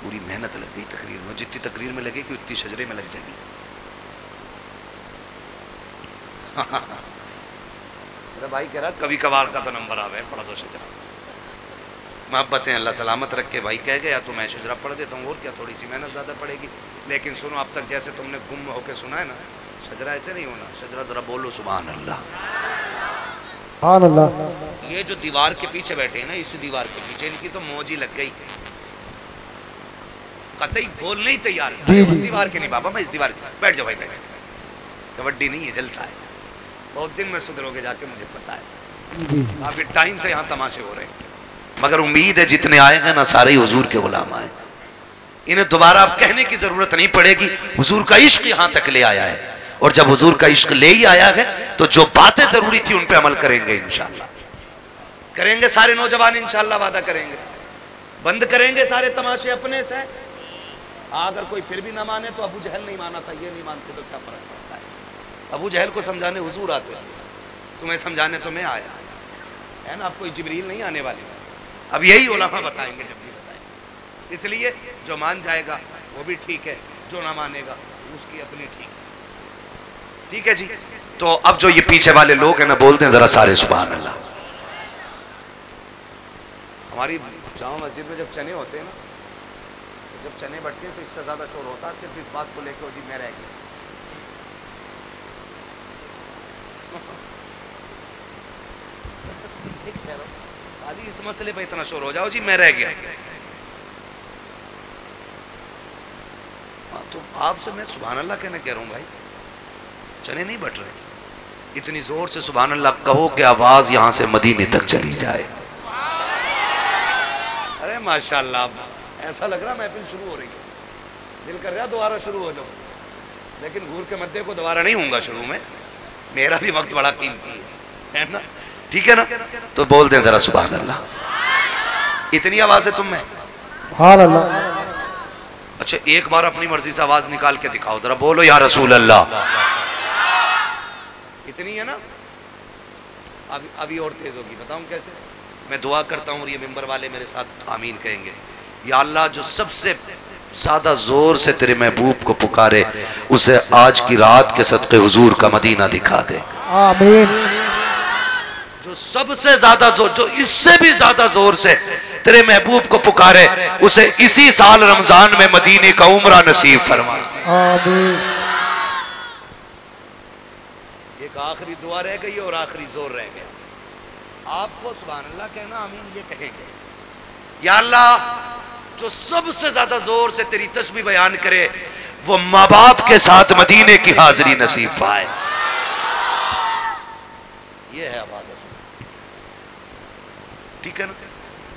Speaker 1: پوری محنت لگ گئی تقریر میں، جتنی تقریر میں لگے گی اتنی شجرے میں لگ جائے گی. میرا بھائی کہہ رہا کبھی کبھار کا تو نمبر آوے پڑھ دو شجرہ. محبتیں اللہ سلامت رکھ کے بھائی کہہ گیا تو میں شجرہ پڑھ دیتا ہوں، اور کیا تھوڑی سی محنت زیادہ پڑے گی. لیکن سنو اب تک جیسے تم نے گم ہو کے سنا ہے نا، شجرہ ایسے نہیں ہونا. شجرہ ذرا بولو سبحان اللہ.
Speaker 2: سبحان اللہ.
Speaker 1: یہ جو دیوار کے پیچھے بیٹھے ہیں نا، اس دیوار کے پیچھے ان کی تو موج ہی لگ گئی، قطعی بولنے ہی تیار. اس دیوار کے نہیں بابا، میں اس دیوار کے. بیٹھ جاؤ بھائی بیٹھ. کبڈی نہیں ہے، جلسہ ہے. بہت دن میں سدھرو گے جا کے مجھے پتا ہے، کافی ٹائم سے یہاں تماشے ہو رہے ہیں. مگر امید ہے جتنے آئے ہیں نا سارے ہی حضور کے غلام آئے. انہیں دوبارہ اب کہنے کی ضرورت نہیں پڑے گی، حضور کا عشق یہاں تک لے آیا ہے. اور جب حضور کا عشق لے ہی آیا ہے تو جو باتیں ضروری تھی ان پہ عمل کریں گے انشاءاللہ. کریں گے سارے نوجوان انشاءاللہ، وعدہ کریں گے. بند کریں گے سارے تماشے اپنے سے. اگر کوئی پھر بھی نہ مانے تو ابو جہل نہیں مانا تھا، یہ نہیں مانتے تو کیا فرق پڑتا ہے. ابو جہل کو سمجھانے حضور آتے تھے، تمہیں سمجھانے تو میں آیا ہے نا. اب کوئی جبریل نہیں آنے والی. اب یہی علماء بتائیں گے جب بھی بتائیں گے. اس لیے جو مان جائے گا وہ بھی ٹھیک ہے، جو نہ مانے گا اس کی اپنی ٹھیک ہے. ٹھیک ہے جی. تو اب جو یہ پیچھے والے لوگ ہیں نا، بولتے ہیں ذرا سارے سبحان اللہ. ہماری جامع مسجد میں جب چنے ہوتے ہیں نا، جب چنے بٹتے ہیں تو اس سے زیادہ شور ہوتا ہے صرف اس بات کو لے کے جی میں رہ گیا. خالی اس مسئلے پہ اتنا شور ہو جاؤ جی میں رہ گیا. تو آپ سے میں سبحان اللہ کہنے کہہ رہا ہوں بھائی، چنے نہیں بٹ رہے. اتنی زور سے سبحان اللہ کہو کہ آواز یہاں سے مدینے تک چلی جائے. ارے ماشاءاللہ، ایسا لگ رہا محفل شروع ہو رہی ہے. دل کر رہا دوبارہ شروع ہو جاؤ، لیکن گور کے مدے کو دوبارہ نہیں ہوں گا شروع میں. میرا بھی وقت بڑا قیمتی ہے نا. ٹھیک ہے نا. تو بول دیں ذرا سبحان اللہ. اتنی آواز ہے تم میں؟
Speaker 2: سبحان اللہ.
Speaker 1: اچھا ایک بار اپنی مرضی سے آواز نکال کے دکھاؤ ذرا، بولو یا رسول اللہ. اتنی ہے نا. ابھی اور تیز ہوگی، بتاؤں کیسے. میں دعا کرتا ہوں اور یہ ممبر والے میرے ساتھ آمین کہیں گے. یا اللہ جو سب سے زیادہ زور سے تیرے محبوب کو پکارے اسے آج کی رات کے صدقے حضور کا مدینہ دکھا دے.
Speaker 2: آمین.
Speaker 1: جو سب سے زیادہ زور، جو اس سے بھی زیادہ زور سے تیرے محبوب کو پکارے اسے اسی سال رمضان میں مدینے کا عمرہ نصیب فرما.
Speaker 2: آمین.
Speaker 1: ایک آخری دعا رہ گئی اور آخری زور رہ گیا. آپ کو سبحان اللہ کہنا، آمین یہ کہیں گے. یا اللہ جو سب سے زیادہ زور سے تیری تسبیح بیان کرے وہ ماں باپ کے ساتھ مدینے کی حاضری نصیب پائے. یہ ہے آواز اصل. ٹھیک ہے نا؟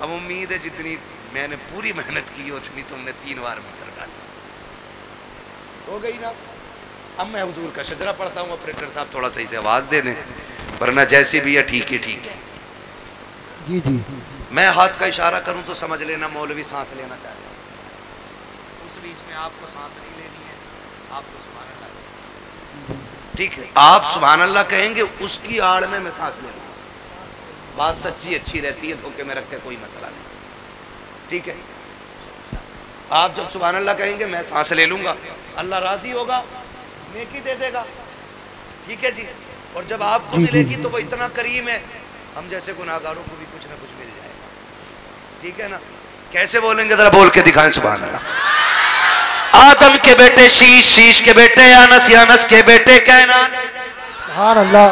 Speaker 1: اب امید ہے جتنی میں نے پوری محنت کی اتنی تم نے 3 بار میں کر ڈالی. ہو گئی نا؟ اب میں حضور کا شجرہ پڑھتا ہوں. آپریٹر صاحب تھوڑا صحیح سے آواز دے دیں ورنہ جیسی بھی ہے ٹھیک ہے ٹھیک ہے.
Speaker 2: جی جی
Speaker 1: میں ہاتھ کا اشارہ کروں تو سمجھ لینا مولوی سانس لینا چاہتا ہے. اس بیچ میں آپ کو سانس نہیں لینی ہے. آپ کو سبحان اللہ ٹھیک ہے. آپ سبحان اللہ کہیں گے اس کی آڑ میں سانس لے لوں. بات سچی اچھی رہتی ہے دھوکے میں رکھ کے کوئی مسئلہ نہیں. ٹھیک ہے. آپ جب سبحان اللہ کہیں گے میں سانس لے لوں گا اللہ راضی ہوگا نیکی دے دے گا. ٹھیک ہے جی. اور جب آپ کو ملے گی تو وہ اتنا کریم ہے ہم جیسے گناہگاروں کو بھی کچھ نہ کچھ مل جائے گا. ٹھیک ہے نا؟ کیسے بولیں گے ذرا بول کے دکھائیں سبحان اللہ. آدم کے بیٹے شیش، شیش کے بیٹے انس، انس کے بیٹے کینان.
Speaker 2: سبحان اللہ.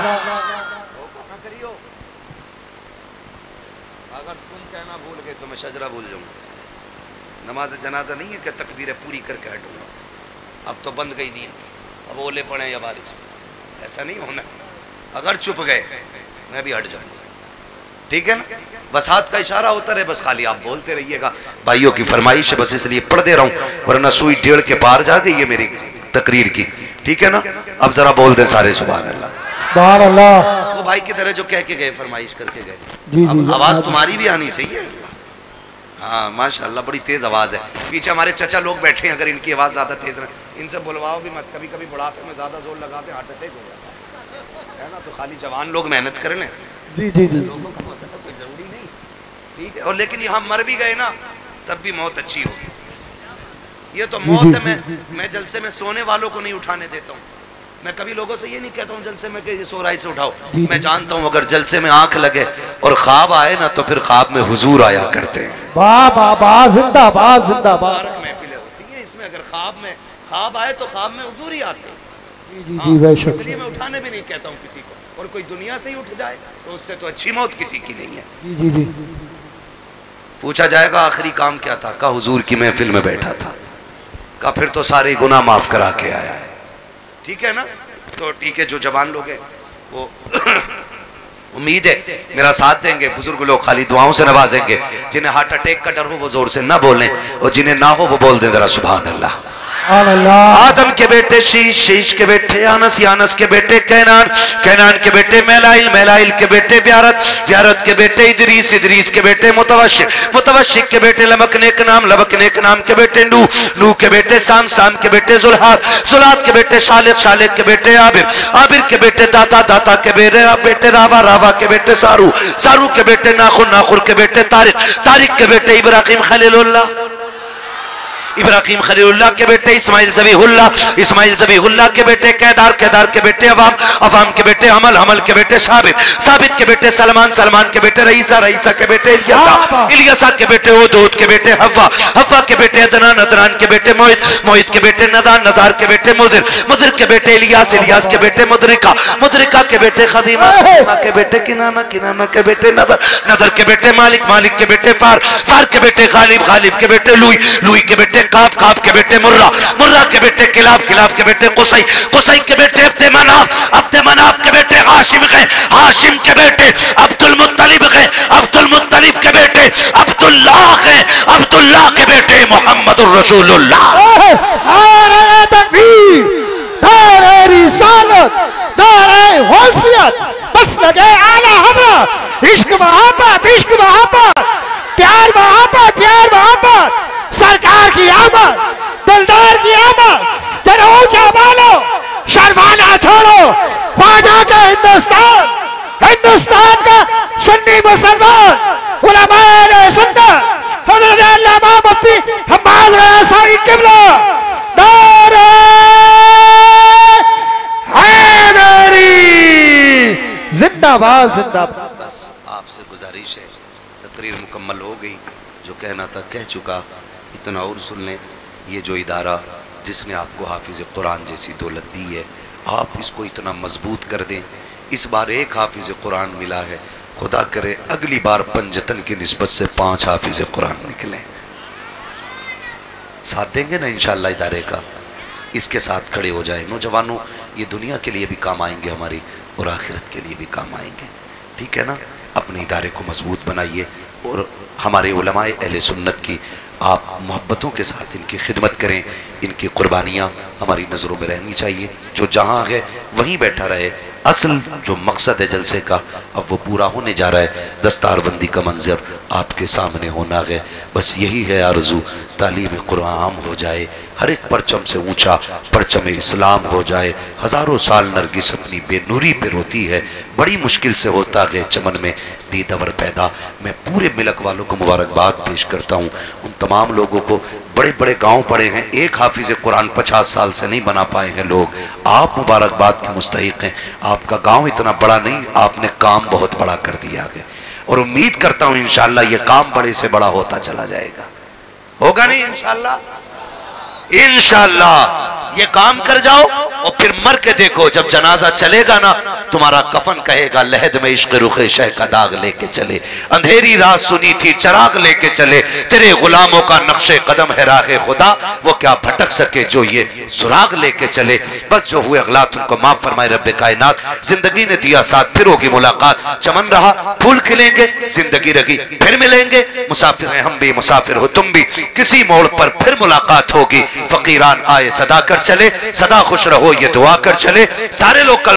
Speaker 1: اگر تم کہنا بھول گئے تو میں شجرہ بھول جاؤں گا. نماز جنازہ نہیں ہے کہ تکبیریں پوری کر کے ہٹوں گا. اب تو بند گئی نیت. اب اولے پڑیں یا بارش ایسا نہیں ہونا. اگر چپ گئے میں بھی ہٹ جاؤں گا. ٹھیک ہے نا؟ بس ہاتھ کا اشارہ ہوتا رہے بس خالی آپ بولتے رہیے گا. بھائیوں کی فرمائش ہے بس اس لیے پڑھ دے رہا ہوں ورنہ سوئی 1.5 کے پار جا گئی یہ میری تقریر کی. ٹھیک ہے نا؟ اب ذرا بول دیں سارے سبحان اللہ.
Speaker 2: سبحان اللہ.
Speaker 1: وہ بھائی کی طرح جو کہہ کے گئے فرمائش کر کے گئے.
Speaker 2: جی
Speaker 1: اب آواز تمہاری بھی آنی چاہیے. ہاں ماشاءاللہ بڑی تیز آواز ہے. پیچھے ہمارے چچا لوگ بیٹھے ہیں اگر ان کی آواز زیادہ تیز نہ ان سے بلواؤ بھی مت. کبھی کبھی بڑھاپے میں زیادہ زور لگاتے ہارٹ اٹیک ہو جاتا ہے نا. تو خالی جوان لوگ محنت کر لیں.
Speaker 2: جی جی جی
Speaker 1: لوگوں کا مسئلہ کوئی ضروری نہیں. ٹھیک ہے. اور لیکن یہاں مر بھی گئے نا تب بھی موت اچھی ہوگی. یہ تو موت ہے. میں جلسے میں سونے والوں کو نہیں اٹھانے دیتا ہوں. میں کبھی لوگوں سے یہ نہیں کہتا ہوں جلسے میں کہ یہ سو رہا ہے سے اٹھاؤ. میں جانتا ہوں اگر جلسے میں آنکھ لگے اور خواب آئے نا تو پھر خواب میں حضور آیا کرتے ہیں.
Speaker 2: واہ واہ واہ زندہ باد زندہ باد.
Speaker 1: مبارک محفلیں ہوتی ہیں اس میں. اگر خواب آئے تو خواب میں حضور ہی آتے ہیں.
Speaker 2: جی جی جی بے شک.
Speaker 1: اس لیے میں اٹھانے بھی نہیں کہتا ہوں کسی کو. اور کوئی دنیا سے ہی اٹھ جائے تو اس سے تو اچھی موت کسی کی نہیں ہے.
Speaker 2: جی جی جی
Speaker 1: پوچھا جائے گا آخری کام کیا تھا؟ کہا حضور کی محفل میں بیٹھا تھا. کہا پھر تو سارے گناہ معاف کرا کے آیا ہے. ٹھیک ہے نا؟ تو ٹھیک ہے جو جوان لوگ ہیں وہ امید ہے میرا ساتھ دیں گے. بزرگ لوگ خالی دعاؤں سے نوازیں گے. جنہیں ہارٹ اٹیک کا ڈر ہو وہ زور سے نہ بولیں اور جنہیں نہ ہو وہ بول دیں ذرا سبحان اللہ. آدم کے بیٹے شیش، شیش کے بیٹے انس، انس کے بیٹے کینان، کینان کے بیٹے میلائل، میلائل کے بیٹے بیارت، بیارت کے بیٹے ادریس، ادریس کے بیٹے متوشق، متوشق کے بیٹے لمک نیک نام، لمک نیک نام کے بیٹے نوح، نوح کے بیٹے سام، سام کے بیٹے زلحات، زلحات کے بیٹے شالق، شالق کے بیٹے عابر، عابر کے بیٹے داتا، داتا کے بیٹے راوا، راوا کے بیٹے سارو، سارو کے بیٹے ناخر، ناخر کے بیٹے طارق، طارق کے بیٹے ابراہیم خلیل اللہ، ابراہیم خلیل اللہ کے بیٹے اسماعیل ذبیح اللہ، اسماعیل ذبیح اللہ کے بیٹے کیدار، کیدار کے بیٹے عوام، عوام کے بیٹے حمل، حمل کے بیٹے ثابت، ثابت کے بیٹے سلمان، سلمان کے بیٹے رئیسہ، رئیسہ کے بیٹے الیسا، الیسا کے بیٹے ہود، ہود کے بیٹے حوا، حوا کے بیٹے عدنان، عدنان کے بیٹے موعد، موعد کے بیٹے ندان، ندار کے بیٹے مدر، مدر کے بیٹے الیاس، الیاس کے بیٹے مدرکہ، مدرکہ کے بیٹے خدیمہ، خدیمہ کے بیٹے کنانہ، کنانہ کے بیٹے نظر، نظر کے بیٹے مالک، مالک کے بیٹے فار، فار کے بیٹے غالب، غالب کے بیٹے لوئی، لوئی کے بیٹے کعب، کعب کے بیٹے مرہ، مرہ کے بیٹے کلاب، کلاب کے بیٹے قصی، قصی کے بیٹے عبد مناف، عبد مناف کے بیٹے ہاشم گئے، ہاشم کے بیٹے عبد المطلب گئے، عبد المطلب کے بیٹے عبداللہ گئے، عبداللہ کے بیٹے محمد الرسول اللہ.
Speaker 2: نعرہ تکبیر، نعرہ رسالت، نعرہ حیثیت، بس لگے اعلی حضرت، عشق محبت، عشق محبت، پیار محبت، پیار محبت، سرکار کی آمد، دلدار کی آمد، ذرا اونچا بالو، شرمانا چھوڑو، خواجہ کا ہندوستان، ہندوستان کا سنی مسلمان، علماء اہل سنت، حضرت علامہ مفتی حماد رضا قبلہ، نعرہ حیدری، زندہ باد، زندہ باد.
Speaker 1: بس آپ سے گزارش ہے تقریر مکمل ہو گئی. جو کہنا تھا کہہ چکا. اتنا اور سن لیں یہ جو ادارہ جس نے آپ کو حافظ قرآن جیسی دولت دی ہے آپ اس کو اتنا مضبوط کر دیں. اس بار ایک حافظ قرآن ملا ہے خدا کرے اگلی بار پنجتن کی نسبت سے 5 حافظ قرآن نکلیں. ساتھ دیں گے نا انشاءاللہ ادارے کا؟ اس کے ساتھ کھڑے ہو جائیں. نوجوانوں یہ دنیا کے لیے بھی کام آئیں گے ہماری اور آخرت کے لیے بھی کام آئیں گے. ٹھیک ہے نا؟ اپنے ادارے کو مضبوط بنائیے اور ہمارے علماء اہل سنت کی آپ محبتوں کے ساتھ ان کی خدمت کریں. ان کی قربانیاں ہماری نظروں میں رہنی چاہیے. جو جہاں ہے وہیں بیٹھا رہے. اصل جو مقصد ہے جلسے کا اب وہ پورا ہونے جا رہا ہے. دستار بندی کا منظر آپ کے سامنے ہونا ہے. بس یہی ہے آرزو. تعلیم قرآن عام ہو جائے. ہر ایک پرچم سے اونچا پرچم اسلام ہو جائے. ہزاروں سال نرگس اپنی بے نوری پہ روتی ہے. بڑی مشکل سے ہوتا ہے چمن میں دیدور پیدا. میں پورے ملک والوں کو مبارکباد پیش کرتا ہوں. ان تمام لوگوں کو بڑے بڑے گاؤں پڑے ہیں. ایک حافظ قرآن 50 سال سے نہیں بنا پائے ہیں لوگ. آپ مبارکباد کے مستحق ہیں. آپ کا گاؤں اتنا بڑا نہیں, آپ نے کام بہت بڑا کر دیا ہے. اور امید کرتا ہوں انشاءاللہ یہ کام بڑے سے بڑا ہوتا چلا جائے گا. ہوگا نہیں انشاءاللہ؟ انشاءاللہ یہ کام کر جاؤ اور پھر مر کے دیکھو. جب جنازہ چلے گا نا تمہارا کفن کہے گا لحد میں عشق رخ شہ کا داغ لے کے چلے. اندھیری رات سنی تھی چراغ لے کے چلے. تیرے غلاموں کا نقش قدم ہے راہ خدا. وہ کیا بھٹک سکے جو یہ سراغ لے کے چلے. بس جو ہوئے اغلاط ان کو معاف فرمائے رب کائنات. زندگی نے دیا ساتھ پھر ہوگی ملاقات. چمن رہا پھول کھلیں گے. زندگی رہی پھر ملیں گے. مسافر ہیں ہم بھی مسافر ہو تم بھی. کسی موڑ پر پھر ملاقات ہوگی. فقیران آئے صدا کر چلے. صدا خوش رہو یہ دعا کر چلے. سارے لوگ کل